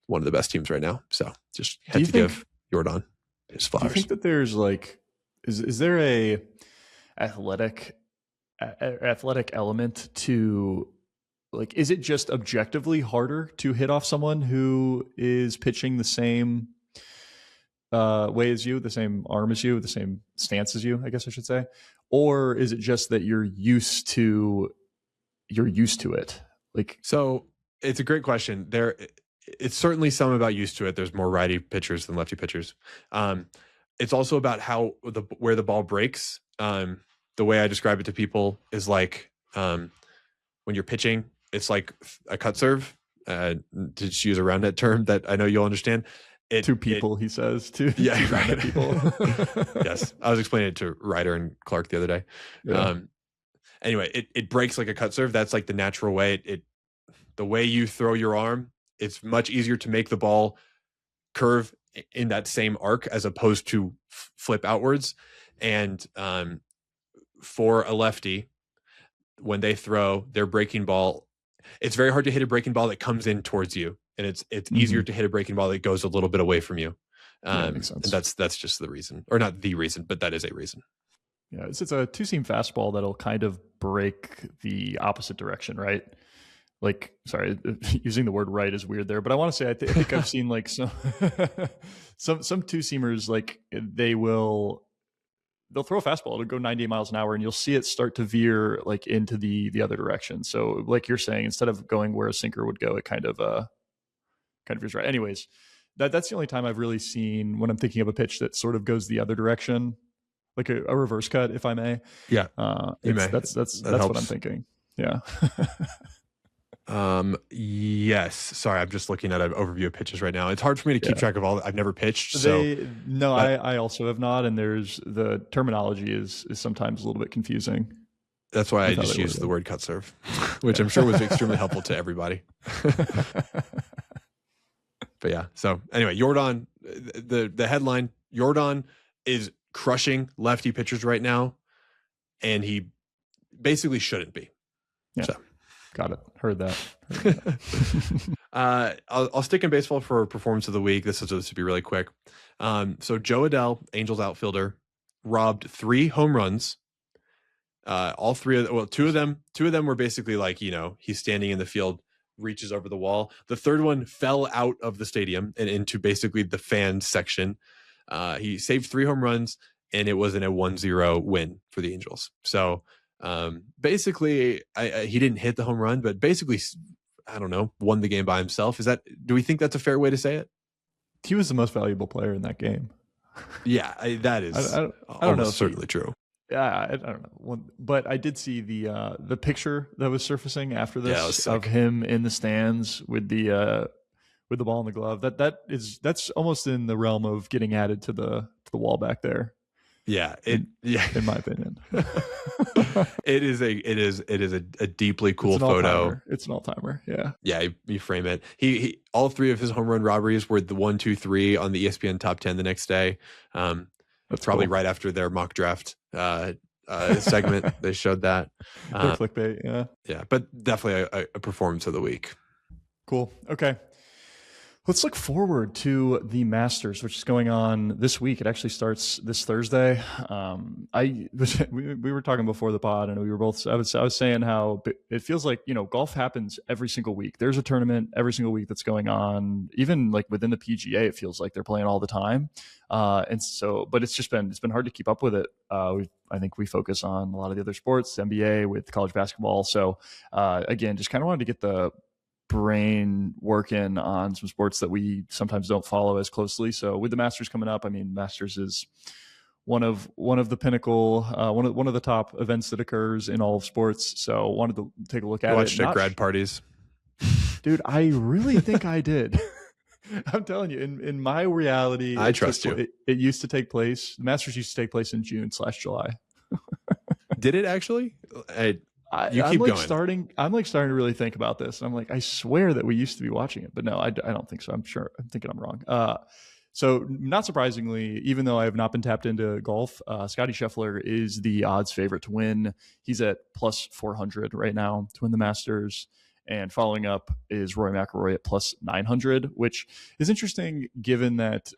one of the best teams right now. So just had to give Yordan his flowers. Do you think that there's like, is there a athletic element to, like, is it just objectively harder to hit off someone who is pitching the same way as you, the same arm as you, the same stance as you, I guess I should say? Or is it just that you're used to it? Like, so it's a great question. It's certainly some about used to it. There's more righty pitchers than lefty pitchers. It's also about where the ball breaks. The way I describe it to people is like, when you're pitching, it's like a cut serve, to just use a roundnet term that I know you'll understand. He says. Yeah, right. People. Yes. I was explaining it to Ryder and Clark the other day. Yeah. Anyway, it breaks like a cut serve. That's like the natural way. The way you throw your arm, it's much easier to make the ball curve in that same arc as opposed to flip outwards. And for a lefty, when they throw their breaking ball, it's very hard to hit a breaking ball that comes in towards you, and it's easier to hit a breaking ball that goes a little bit away from you. Makes sense. And that's just the reason, or not the reason, but that is a reason. Yeah, it's a two-seam fastball that'll kind of break the opposite direction, right? Like, sorry, using the word right is weird there, but I want to say I think I've seen like some two-seamers, like they'll throw a fastball, it'll go 90 miles an hour, and you'll see it start to veer like into the other direction. So like you're saying, instead of going where a sinker would go, it kind of veers right. Anyways, that's the only time I've really seen, when I'm thinking of a pitch that sort of goes the other direction, like a reverse cut, if I may. Yeah. That's what I'm thinking. Yeah. Yes. Sorry, I'm just looking at an overview of pitches right now. It's hard for me to keep track of all. I've never pitched. I also have not, and the terminology is sometimes a little bit confusing. That's why I just used the word cut serve, which I'm sure was extremely helpful to everybody. But yeah. So anyway, Yordan, the headline, Yordan is crushing lefty pitchers right now, and he basically shouldn't be. Yeah. So. Got it. Heard that. I'll stick in baseball for performance of the week. This will be really quick. So Joe Adell, Angels outfielder, robbed 3 home runs. All 3 of two of them were basically like, he's standing in the field, reaches over the wall. The third one fell out of the stadium and into basically the fan section. He saved 3 home runs, and it wasn't a 1-0 win for the Angels. So basically, he didn't hit the home run, but basically, I don't know, won the game by himself. Do we think that's a fair way to say it? He was the most valuable player in that game. Yeah, that is I don't know, certainly true. Yeah, I don't know, but I did see the picture that was surfacing after this of him in the stands with the ball in the glove. That's almost in the realm of getting added to the wall back there. Yeah, in my opinion, it is a deeply cool photo. It's an all-timer. Yeah, yeah. You frame it. He all 3 of his home run robberies were the 1, 2, 3 on the ESPN Top 10 the next day. That's probably cool. Right after their mock draft segment. They showed that. Clickbait. Yeah. Yeah, but definitely a performance of the week. Cool. Okay. Let's look forward to the Masters, which is going on this week. It actually starts this Thursday. We were talking before the pod, and we were both. I was saying how it feels like golf happens every single week. There's a tournament every single week that's going on. Even like within the PGA, it feels like they're playing all the time. But it's been hard to keep up with it. I think we focus on a lot of the other sports, NBA with college basketball. So again, just kind of wanted to get the brain working on some sports that we sometimes don't follow as closely. So with the Masters coming up, I mean, Masters is one of the pinnacle, one of the top events that occurs in all of sports. So wanted to take a look at it. Watched at grad parties. Dude, I really think I did. I'm telling you, in my reality, I trust you. It used to take place. The Masters used to take place in June/July. Did it actually? I'm starting to really think about this. I'm like, I swear that we used to be watching it, but no, I don't think so. I'm thinking I'm wrong. So not surprisingly, even though I have not been tapped into golf, Scottie Scheffler is the odds favorite to win. He's at plus 400 right now to win the Masters. And following up is Rory McIlroy at plus 900, which is interesting given that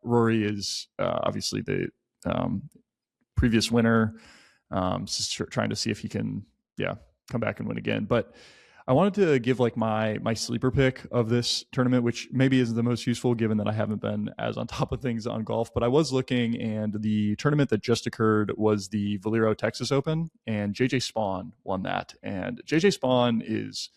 Rory is obviously the previous winner. Just trying to see if he can come back and win again. But I wanted to give like my sleeper pick of this tournament, which maybe isn't the most useful given that I haven't been as on top of things on golf, but I was looking, and the tournament that just occurred was the Valero Texas Open, and JJ Spawn won that. And JJ Spawn is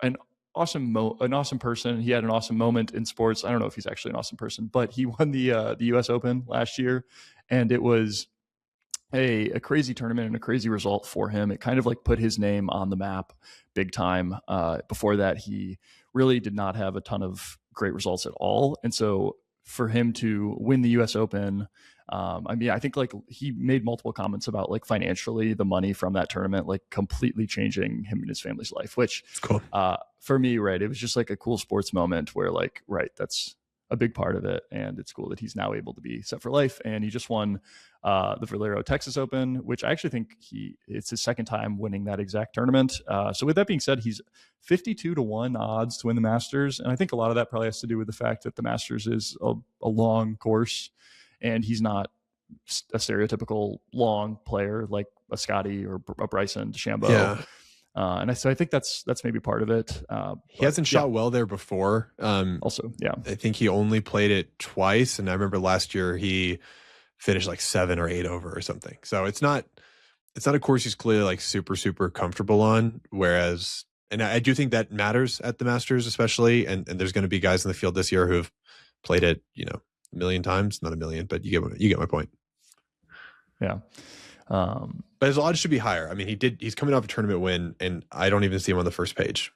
an awesome person. He had an awesome moment in sports. I don't know if he's actually an awesome person, but he won the US Open last year, and it was a crazy tournament and a crazy result for him. It kind of like put his name on the map big time. Before that, he really did not have a ton of great results at all. And so for him to win the US Open, I think like he made multiple comments about like financially the money from that tournament, like completely changing him and his family's life, which cool. For me, right, it was just like a cool sports moment where like, right, that's a big part of it. And it's cool that he's now able to be set for life. And he just won the Valero Texas Open, which I actually think it's his second time winning that exact tournament. So with that being said, he's 52-1 odds to win the Masters. And I think a lot of that probably has to do with the fact that the Masters is a long course, and he's not a stereotypical long player like a Scottie or a Bryson DeChambeau. Yeah. So I think that's maybe part of it. He hasn't shot well there before. Also, yeah. I think he only played it twice, and I remember last year he finished like 7 or 8 over or something. So it's not a course he's clearly like super, super comfortable on. Whereas, and I do think that matters at the Masters, especially. And there's going to be guys in the field this year who've played it, a million times, not a million, but you get my point. Yeah. But his odds should be higher. I mean, he's coming off a tournament win, and I don't even see him on the first page.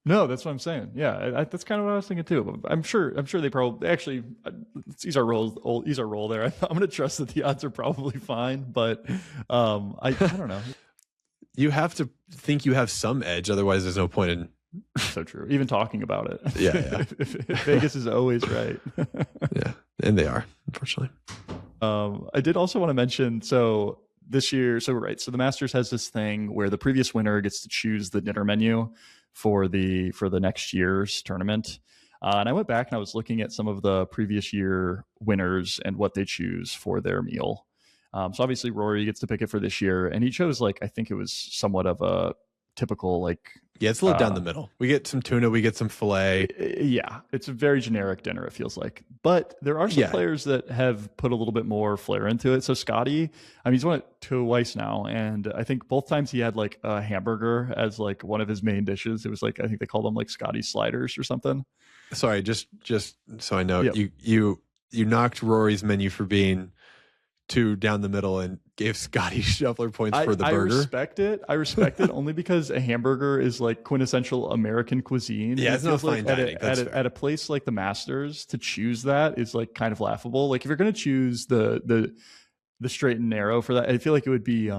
No, that's what I'm saying. Yeah, that's kind of what I was thinking too. I'm sure they probably actually these are roll there. I'm going to trust that the odds are probably fine, but I don't know. You have to think you have some edge, otherwise there's no point in. So true. Even talking about it. Yeah. Vegas is always right. Yeah, and they are, unfortunately. I did also want to mention, so this year, so the Masters has this thing where the previous winner gets to choose the dinner menu for the next year's tournament. And I went back and I was looking at some of the previous year winners and what they choose for their meal. So obviously Rory gets to pick it for this year, and he chose like, I think it was somewhat of a typical like, yeah, it's a little down the middle. We get some tuna, we get some filet. Yeah, it's a very generic dinner, it feels like. But there are some players that have put a little bit more flair into it. So Scotty, I mean, he's won it twice now, and I think both times he had like a hamburger as like one of his main dishes. It was like, I think they called them like Scotty sliders or something. Sorry, just so I know, you knocked Rory's menu for being too down the middle and gave Scotty Scheffler points for the burger. I respect it only because a hamburger is like quintessential American cuisine. Yeah, it's not fine dining. At a place like the Masters, to choose that is like kind of laughable. Like if you're going to choose the straight and narrow for that, I feel like it would be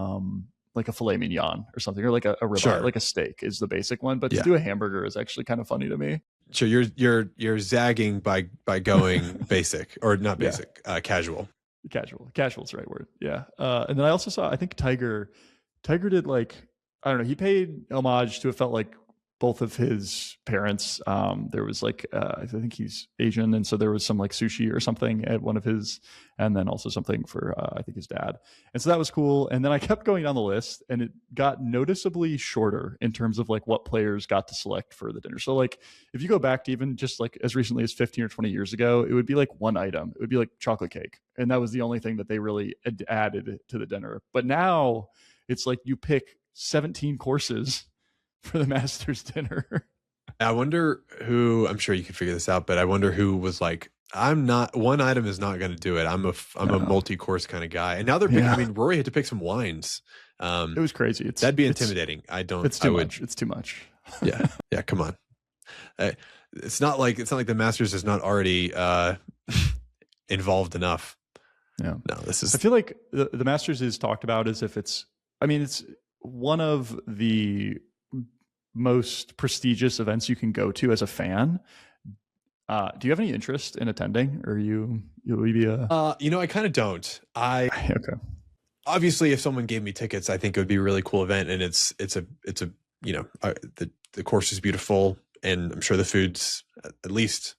like a filet mignon or something, or like a ribeye, like a steak is the basic one. But to do a hamburger is actually kind of funny to me. So you're zagging by going basic, or not basic, casual. Casual's the right word. Yeah. And then I also saw, I think Tiger did like, I don't know, he paid homage to, it felt like, both of his parents. There was like, I think he's Asian, and so there was some like sushi or something at one of his, and then also something for I think his dad. And so that was cool. And then I kept going down the list, and it got noticeably shorter in terms of like what players got to select for the dinner. So like if you go back to even just like as recently as 15 or 20 years ago, it would be like one item. It would be like chocolate cake, and that was the only thing that they really added to the dinner. But now it's like you pick 17 courses for the Masters dinner. I wonder who, I'm sure you can figure this out, but I wonder who was like, one item is not going to do it. I'm a multi-course kind of guy. And now they're picking, I mean, Rory had to pick some wines. It was crazy. That'd be intimidating. It's too much. It's too much. Yeah. Yeah. Come on. It's not like the Masters is not already involved enough. Yeah. No, I feel like the Masters is talked about as if it's one of the most prestigious events you can go to as a fan. Do you have any interest in attending, or you'll be a I kind of don't. Okay. Obviously if someone gave me tickets, I think it would be a really cool event, and it's a the course is beautiful, and I'm sure the food's at least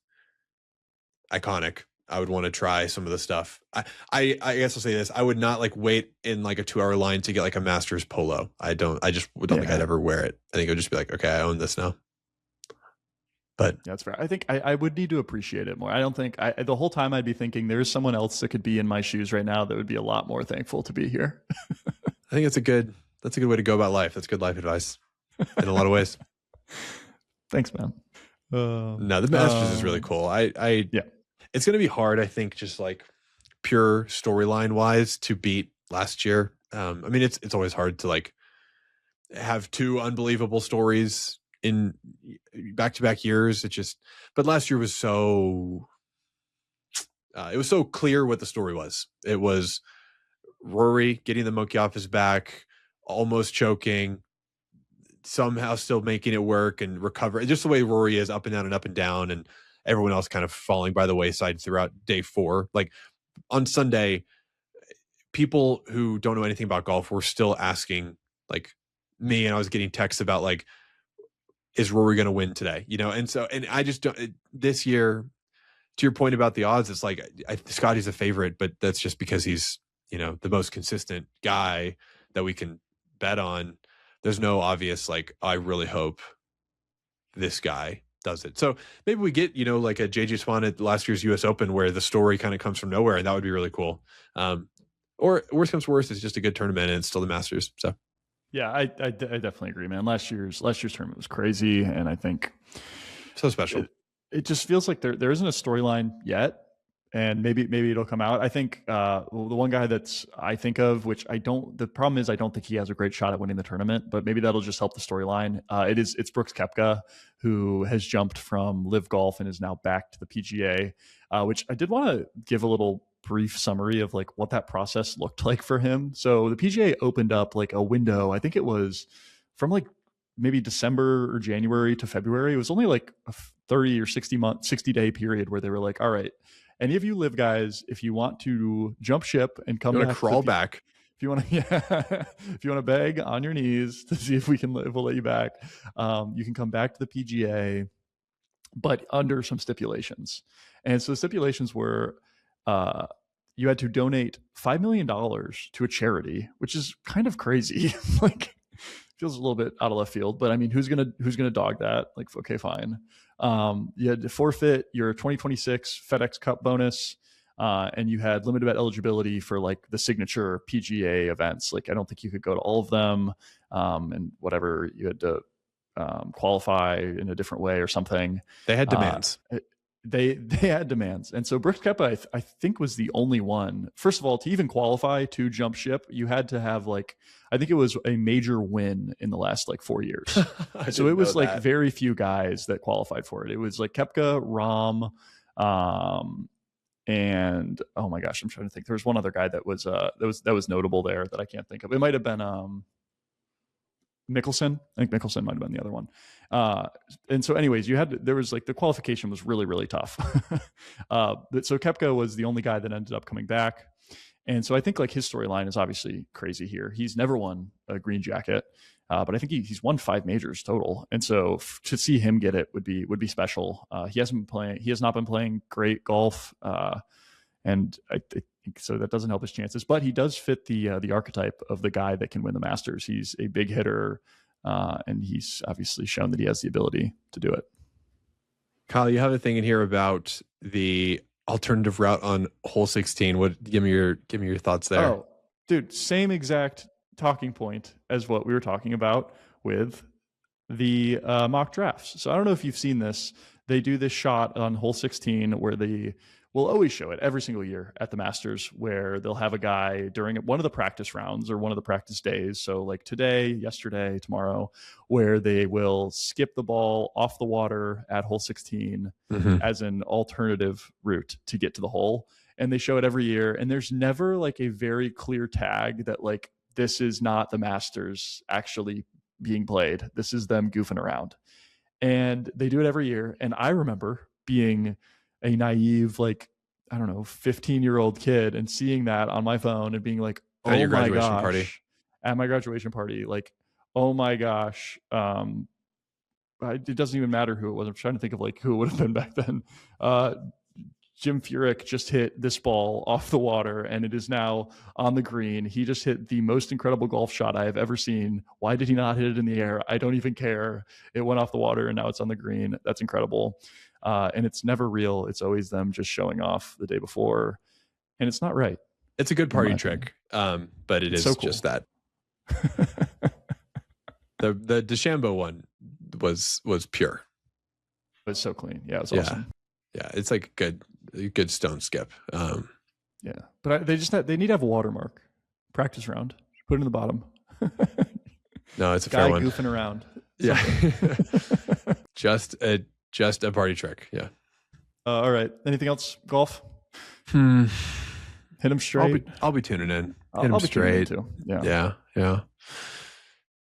iconic. I would want to try some of the stuff. I guess I'll say this. I would not like wait in like a 2-hour line to get like a Masters polo. I just don't think I'd ever wear it. I think it would just be like, okay, I own this now. But that's fair. I think I would need to appreciate it more. I don't think the whole time I'd be thinking there's someone else that could be in my shoes right now that would be a lot more thankful to be here. I think that's a good way to go about life. That's good life advice in a lot of ways. Thanks, man. No, the Masters is really cool. It's going to be hard, I think, just like pure storyline wise to beat last year. I mean, it's always hard to like have two unbelievable stories in back-to-back years. But last year was so it was so clear what the story was. It was Rory getting the monkey off his back, almost choking, somehow still making it work and recover. Just the way Rory is, up and down and up and down, and everyone else kind of falling by the wayside throughout day 4. Like on Sunday, people who don't know anything about golf were still asking like me, and I was getting texts about like, is Rory going to win today? And I just don't, this year, to your point about the odds, it's like Scotty's a favorite, but that's just because he's, the most consistent guy that we can bet on. There's no obvious, like, I really hope this guy does it. So maybe we get, like a JJ Swan at last year's US Open where the story kind of comes from nowhere, and that would be really cool. Or worst comes to worst, it's just a good tournament and it's still the Masters. So yeah, I definitely agree, man. Last year's tournament was crazy, and I think so special. It just feels like there isn't a storyline yet, and maybe it'll come out. I think the one guy that's I think of, which the problem is I don't think he has a great shot at winning the tournament, but maybe that'll just help the storyline. It's Brooks Koepka, who has jumped from Live Golf and is now back to the PGA, which I did want to give a little brief summary of like what that process looked like for him. So the PGA opened up like a window. I think it was from like maybe December or January to February. It was only like a 30 or 60 day period where they were like, all right, any of you Live guys, if you want to jump ship and come back, crawl back. if you want to, yeah, if you want to beg on your knees to see if we'll let you back, you can come back to the PGA, but under some stipulations. And so the stipulations were, you had to donate $5 million to a charity, which is kind of crazy. Like, feels a little bit out of left field, but I mean, who's gonna dog that? Like, okay, fine. You had to forfeit your 2026 FedEx Cup bonus, and you had limited bet eligibility for like the signature PGA events. Like, I don't think you could go to all of them, and whatever, you had to qualify in a different way or something. They had demands. They had demands, and so Brooks Koepka, I think, was the only one. First of all, to even qualify to jump ship, you had to have like, I think it was a major win in the last like 4 years. So it was like very few guys that qualified for it. It was like Koepka, Rahm, and oh my gosh, I'm trying to think. There was one other guy that was notable there that I can't think of. It might have been Mickelson. I think Mickelson might have been the other one. And so anyways, there was like, the qualification was really, really tough. So Koepka was the only guy that ended up coming back. And so I think like his storyline is obviously crazy here. He's never won a green jacket, but I think he's won 5 majors total. And so to see him get it would be special. He has not been playing great golf. And I think so that doesn't help his chances, but he does fit the archetype of the guy that can win the Masters. He's a big hitter, and he's obviously shown that he has the ability to do it. Kyle, you have a thing in here about the alternative route on hole 16. Give me your thoughts there. Oh, dude, same exact talking point as what we were talking about with the mock drafts. So I don't know if you've seen this. They do this shot on hole 16 where we'll always show it every single year at the Masters, where they'll have a guy during one of the practice rounds or one of the practice days. So like today, yesterday, tomorrow, where they will skip the ball off the water at hole 16 as an alternative route to get to the hole. And they show it every year. And there's never like a very clear tag that like, this is not the Masters actually being played. This is them goofing around. And they do it every year. And I remember being a naive, like, I don't know, 15-year-old kid and seeing that on my phone and being like, oh at your my graduation gosh, party. At my graduation party, like, oh my gosh. It doesn't even matter who it was. I'm trying to think of like who it would have been back then. Jim Furyk just hit this ball off the water and it is now on the green. He just hit the most incredible golf shot I have ever seen. Why did he not hit it in the air? I don't even care. It went off the water and now it's on the green. That's incredible. And it's never real. It's always them just showing off the day before. And it's not right. It's a good party trick, but it is so cool. Just that. The DeChambeau one was pure. It was so clean. Yeah, it was awesome. Yeah, it's like a good stone skip. Yeah, but they need to have a watermark. Practice round. Put it in the bottom. No, it's a fair one. Guy goofing around. Yeah. Just a party trick. Yeah. All right. Anything else? Golf? Hit him straight. I'll be tuning in. Hit him straight too. Yeah.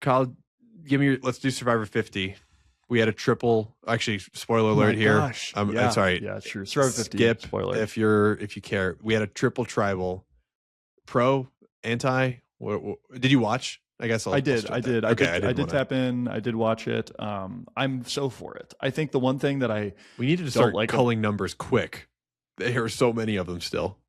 Kyle, let's do Survivor 50. We had a triple. Actually, spoiler alert here. Gosh. I'm sorry. Yeah, true. Survivor 50. Skip. Spoiler. If you care. We had a triple tribal. Pro, anti. Did you watch? I guess I did. I did tap in. I did watch it. I'm so for it. I think the one thing that we needed to start culling numbers quick. There are so many of them still.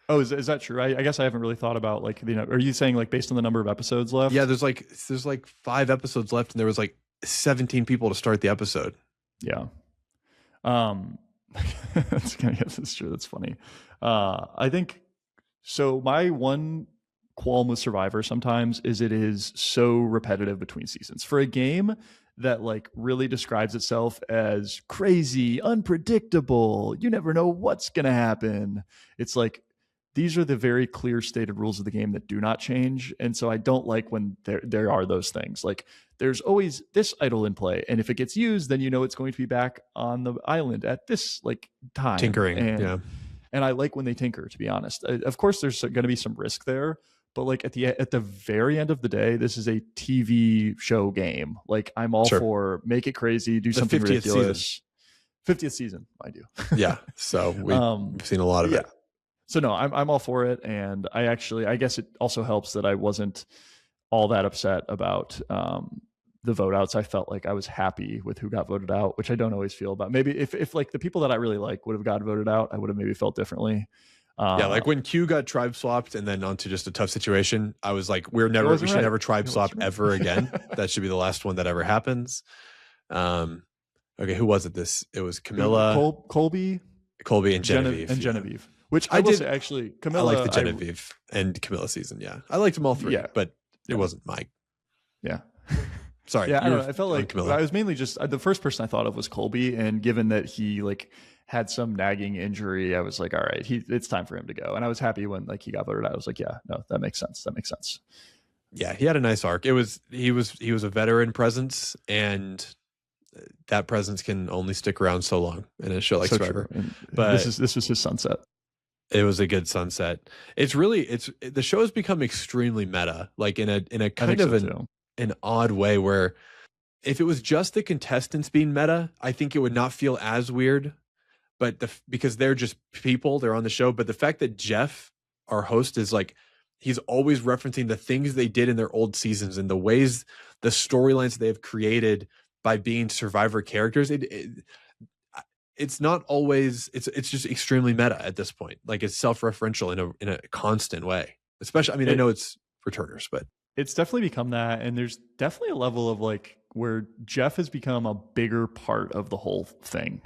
Oh, is that true? I guess I haven't really thought about like, are you saying like based on the number of episodes left? Yeah, there's like 5 episodes left, and there was like 17 people to start the episode. Yeah. That's true. That's funny. I think so. My one qualm with Survivor sometimes is it is so repetitive between seasons. For a game that like really describes itself as crazy, unpredictable, you never know what's going to happen. It's like, these are the very clear stated rules of the game that do not change. And so I don't like when there are those things. Like there's always this idol in play. And if it gets used, then you know it's going to be back on the island at this like time. Tinkering. And I like when they tinker, to be honest. Of course, there's going to be some risk there. But like at the very end of the day, this is a TV show game. Like I'm all for make it crazy, do something ridiculous. 50th season, mind you. Yeah. So we've seen a lot of it. So no, I'm all for it, and I guess it also helps that I wasn't all that upset about the vote outs. I felt like I was happy with who got voted out, which I don't always feel about. Maybe if like the people that I really like would have got voted out, I would have maybe felt differently. Yeah, like when Q got tribe swapped and then onto just a tough situation, I was like, we should never tribe swap ever again. That should be the last one that ever happens. Okay, who was it? It was Camilla, Colby, and Genevieve, and Genevieve. Which I will say, actually, Camilla. I liked the Genevieve and Camilla season. Yeah, I liked them all three, but it wasn't Mike. Yeah. Sorry. Yeah, I don't know. I felt like I was mainly just the first person I thought of was Colby, and given that he like had some nagging injury, I was like, all right, it's time for him to go. And I was happy when like he got voted out. I was like, yeah, no, that makes sense. That makes sense. Yeah, he had a nice arc. He was a veteran presence, and that presence can only stick around so long in a show like Survivor. But this was his sunset. It was a good sunset. The show has become extremely meta, like in a kind of an odd way, where if it was just the contestants being meta, I think it would not feel as weird. But because they're just people, they're on the show. But the fact that Jeff, our host, is like, he's always referencing the things they did in their old seasons and the ways, the storylines they have created by being Survivor characters. It's not always, it's just extremely meta at this point. Like, it's self-referential in a constant way. Especially, I mean, I know it's returners, but it's definitely become that. And there's definitely a level of like where Jeff has become a bigger part of the whole thing.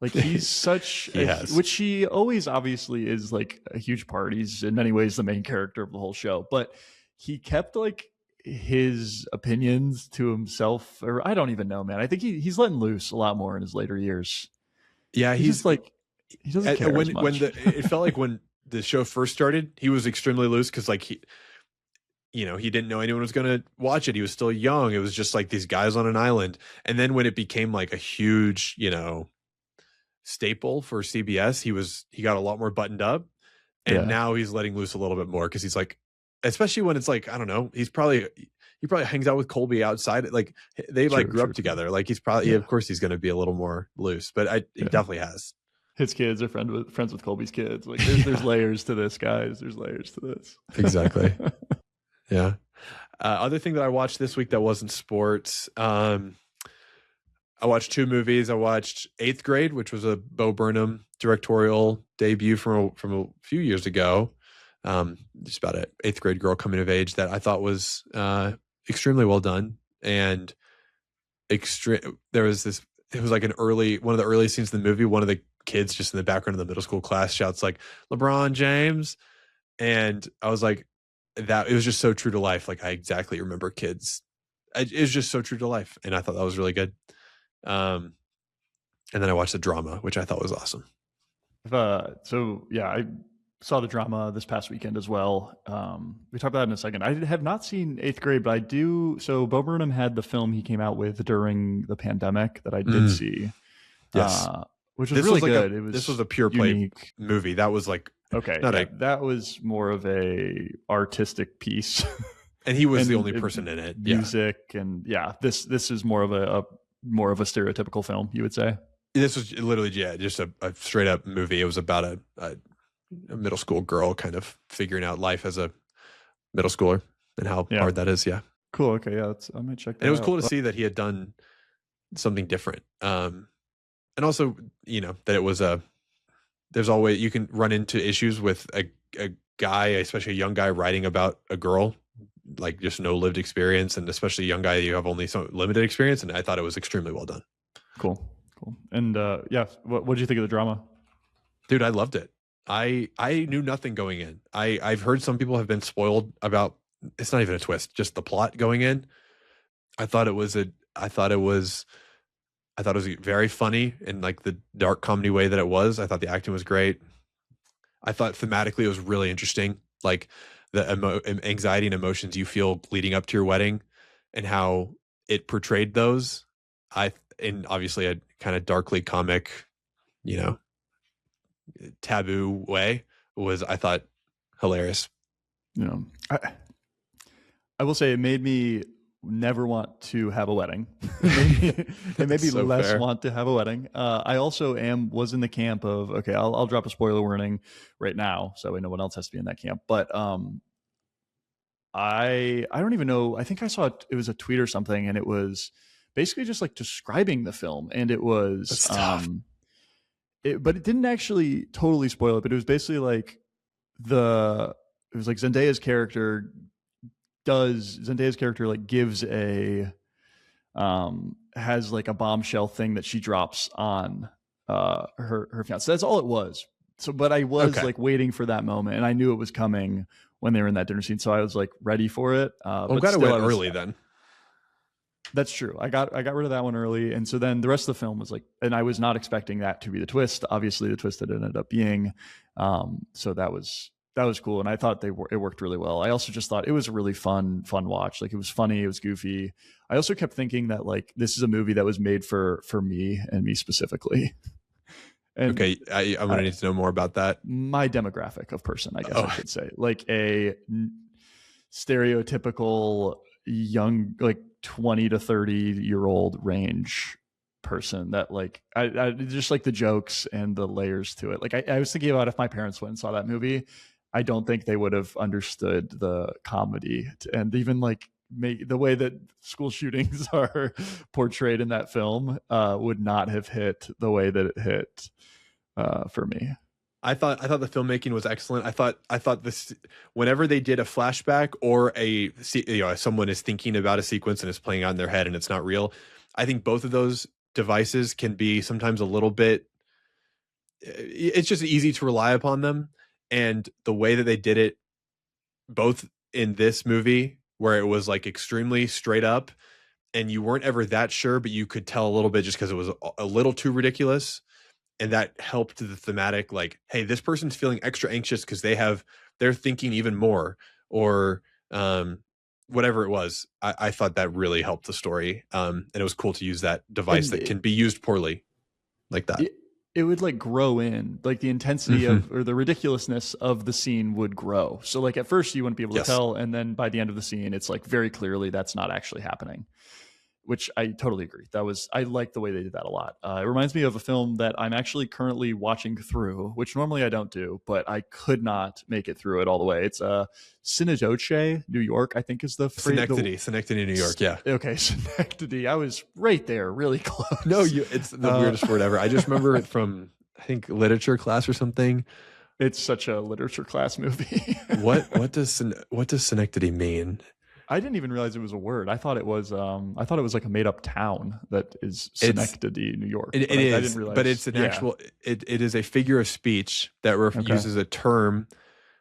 Like he's such, which he always obviously is like a huge part. He's in many ways the main character of the whole show, but he kept like his opinions to himself, or I don't even know, man. I think he's letting loose a lot more in his later years. Yeah, he's like, he doesn't care as much. It felt like when the show first started, he was extremely loose because like he didn't know anyone was going to watch it. He was still young. It was just like these guys on an island. And then when it became like a huge, staple for CBS, he got a lot more buttoned up, and now he's letting loose a little bit more because he's like, especially when it's like, I don't know, he probably hangs out with Colby outside, like they grew up together, like he's probably of course he's going to be a little more loose, but he definitely has. His kids are friends with Colby's kids. Like there's layers to this, guys. There's layers to this. Exactly. Yeah. Other thing that I watched this week that wasn't sports, I watched 2 movies. I watched 8th Grade, which was a Bo Burnham directorial debut from a few years ago. Just about an 8th grade girl coming of age that I thought was extremely well done. And there was this, it was like one of the early scenes in the movie. One of the kids just in the background of the middle school class shouts like, LeBron James. And I was like, it was just so true to life. Like I exactly remember kids. It was just so true to life. And I thought that was really good. And then I watched the drama, which I thought was awesome. So yeah, I saw the drama this past weekend as well. We talk about that in a second. I have not seen 8th Grade, but I do. So Bo Burnham had the film he came out with during the pandemic that I did see. Yes. Which was really good. This was a pure play movie. That was like, okay. That was more of a artistic piece. And he was the only person in it. Music and this is more of a stereotypical film, you would say. This was literally just a straight up movie. It was about a middle school girl kind of figuring out life as a middle schooler and how hard that is. Yeah. Cool. Okay. Yeah. I might check that out. And it was cool to see that he had done something different. And also, that it was there's always, you can run into issues with a guy, especially a young guy writing about a girl, like just no lived experience, and especially a young guy, you have only some limited experience. And I thought it was extremely well done. Cool. And what did you think of the drama? Dude, I loved it. I knew nothing going in. I've heard some people have been spoiled about, it's not even a twist, just the plot going in. I thought it was very funny in like the dark comedy way that it was. I thought the acting was great. I thought thematically it was really interesting. Like the anxiety and emotions you feel leading up to your wedding and how it portrayed those. In obviously a kind of darkly comic, taboo way was, I thought, hilarious. I will say it made me never want to have a wedding. They maybe So less fair. want to have a wedding. I also was in the camp of, okay, I'll drop a spoiler warning right now, so no one else has to be in that camp. But I don't even know. I think I saw it was a tweet or something, and it was basically just like describing the film, and it was That's tough. but it didn't actually totally spoil it. But it was basically like it was like Zendaya's character like gives a has like a bombshell thing that she drops on her fiance. That's all it was. So, but I was Okay. like waiting for that moment, and I knew it was coming when they were in that dinner scene, so I was like ready for it. Well, I'm But glad it still, went early then. that's true. I got rid of that one early, and so then the rest of the film was like, and I was not expecting that to be the twist. Obviously, the twist that it ended up being. So that was cool, and I thought it worked really well. I also just thought it was a really fun watch. Like, it was funny, it was goofy. I also kept thinking that like this is a movie that was made for me and me specifically. And Okay, I'm gonna need to know more about that. my demographic of person, I guess Oh, I should say, like a stereotypical young, like 20 to 30-year-old range person that like I just like the jokes and the layers to it. Like I was thinking about if my parents went and saw that movie, I don't think they would have understood the comedy and even like the way that school shootings are portrayed in that film would not have hit the way that it hit for me. I thought the filmmaking was excellent. I thought this, whenever they did a flashback or someone is thinking about a sequence and it's playing out in their head and it's not real, I think both of those devices can be sometimes a little bit. It's just easy to rely upon them, and the way that they did it, both in this movie where it was like extremely straight up, and you weren't ever that sure, but you could tell a little bit just because it was a little too ridiculous, and that helped the thematic, like, hey, this person's feeling extra anxious because they're thinking even more, or whatever it was. I thought that really helped the story, and it was cool to use that device And that can be used poorly like that. it would like grow in, like the intensity of or the ridiculousness of the scene would grow. So like at first you wouldn't be able to Yes. tell, and then by the end of the scene it's like very clearly that's not actually happening, which I totally agree. I like the way they did that a lot. It reminds me of a film that I'm actually currently watching through, which normally I don't do, but I could not make it through it all the way. It's Synecdoche, New York, I think is the phrase. Synecdoche, New York. Yeah. Okay, Synecdoche. I was right there, really close. No, it's the weirdest word ever. I just remember it from, I think, literature class or something. It's such a literature class movie. What does Synecdoche mean? I didn't even realize it was a word. I thought it was like a made up town that is Synecdoche, New York. It I is, didn't realize, but it's an actual. It is a figure of speech that uses a term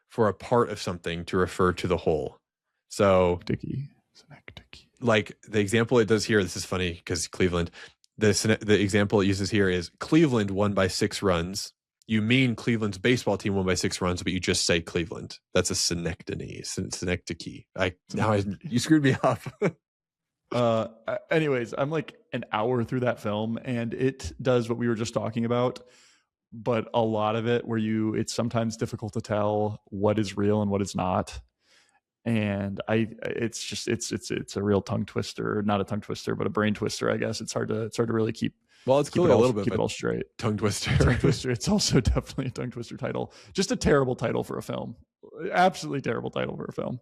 for a part of something to refer to the whole. So, Synecdoche. like the example it does here. This is funny because Cleveland. The example it uses here is Cleveland won by 6 runs. You mean Cleveland's baseball team won by 6 runs, but you just say Cleveland. That's a Synecdoche. You screwed me up. Anyways, I'm like an hour through that film, and it does what we were just talking about, but a lot of it where it's sometimes difficult to tell what is real and what is not. And it's a real tongue twister, not a tongue twister, but a brain twister, I guess. It's hard to really keep. Well, it's clearly a little bit keep it all straight. Tongue twister. Tongue twister. It's also definitely a tongue twister title. Just a terrible title for a film. Absolutely terrible title for a film.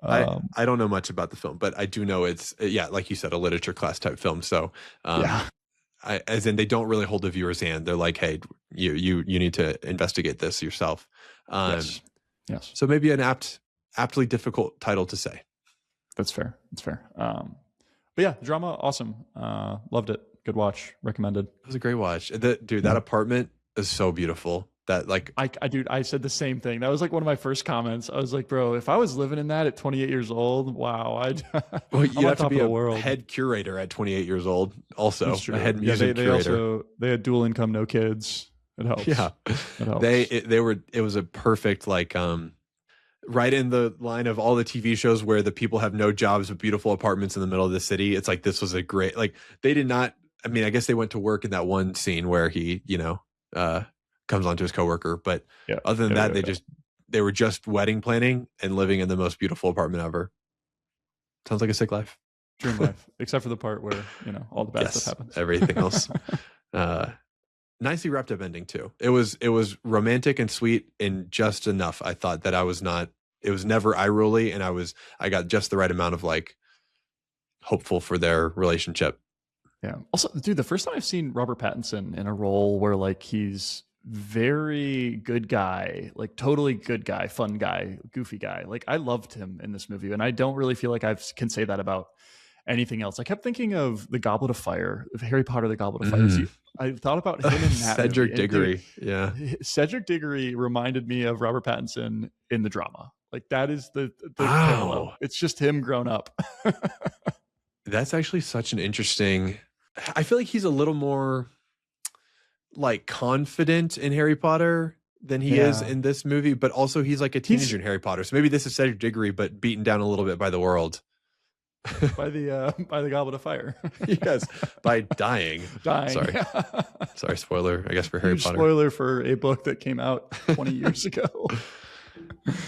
I don't know much about the film, but I do know it's, like you said, a literature class type film. So as in they don't really hold the viewer's hand. They're like, hey, you need to investigate this yourself. Yes. So maybe an aptly difficult title to say. That's fair. But yeah, drama, awesome. Loved it. Good watch. Recommended. It was a great watch. That apartment is so beautiful. That like I said the same thing. That was like one of my first comments. I was like, bro, if I was living in that at 28 years old, wow, you have to be a head curator at 28 years old. Also, a head music curator. They had dual income, no kids. It helps. Yeah, it helps. It was a perfect like right in the line of all the TV shows where the people have no jobs but beautiful apartments in the middle of the city. It's like this was a great, like, they did not. I mean, I guess they went to work in that one scene where he comes onto his coworker, but other than that, they were just wedding planning and living in the most beautiful apartment ever. Sounds like a sick life. Dream life, except for the part where, all the bad stuff happens. Everything else. Nicely wrapped up ending too. It was romantic and sweet in just enough. I thought that it was never eye-rolly, and I got just the right amount of like hopeful for their relationship. Yeah. Also, dude, the first time I've seen Robert Pattinson in a role where like he's very good guy, like totally good guy, fun guy, goofy guy. Like I loved him in this movie, and I don't really feel like I can say that about anything else. I kept thinking of the Goblet of Fire, of Harry Potter, the Goblet of Fire. See, I thought about him in that Cedric movie. Diggory. Yeah. Cedric Diggory reminded me of Robert Pattinson in the drama. Like that is the wow. It's just him grown up. That's actually such an interesting, I feel like he's a little more like confident in Harry Potter than he is in this movie, but also he's like a teenager in Harry Potter. So maybe this is Cedric Diggory, but beaten down a little bit by the world. by the Goblet of Fire. Yes, by dying. Sorry. Sorry, spoiler, I guess, for Harry Potter. Spoiler for a book that came out 20 years ago.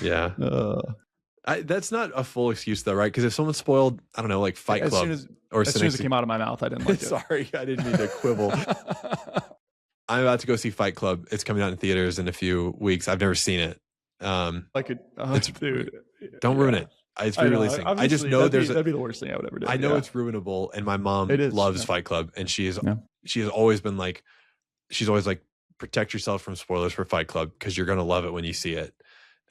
Yeah. That's not a full excuse though, right? Because if someone spoiled, I don't know, like Fight Club as soon as it came out of my mouth, I didn't like it. Sorry, I didn't mean to quibble. I'm about to go see Fight Club. It's coming out in theaters in a few weeks. I've never seen it. Dude, don't ruin it. It's re-releasing. I just know that'd be the worst thing I would ever do. I know it's ruinable, and my mom loves Fight Club, and she has always been like, she's always like, protect yourself from spoilers for Fight Club because you're gonna love it when you see it.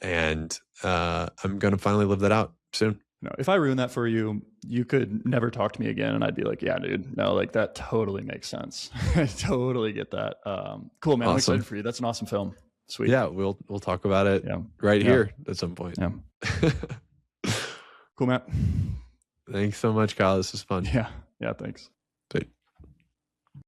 And I'm gonna finally live that out soon. No, if I ruin that for you, you could never talk to me again, and I'd be like, "Yeah, dude, no, like that totally makes sense. I totally get that." Cool, man. Awesome. I'm excited for you. That's an awesome film. Sweet. Yeah, we'll talk about it here at some point. Yeah. Cool, Matt. Thanks so much, Kyle. This was fun. Yeah. Thanks.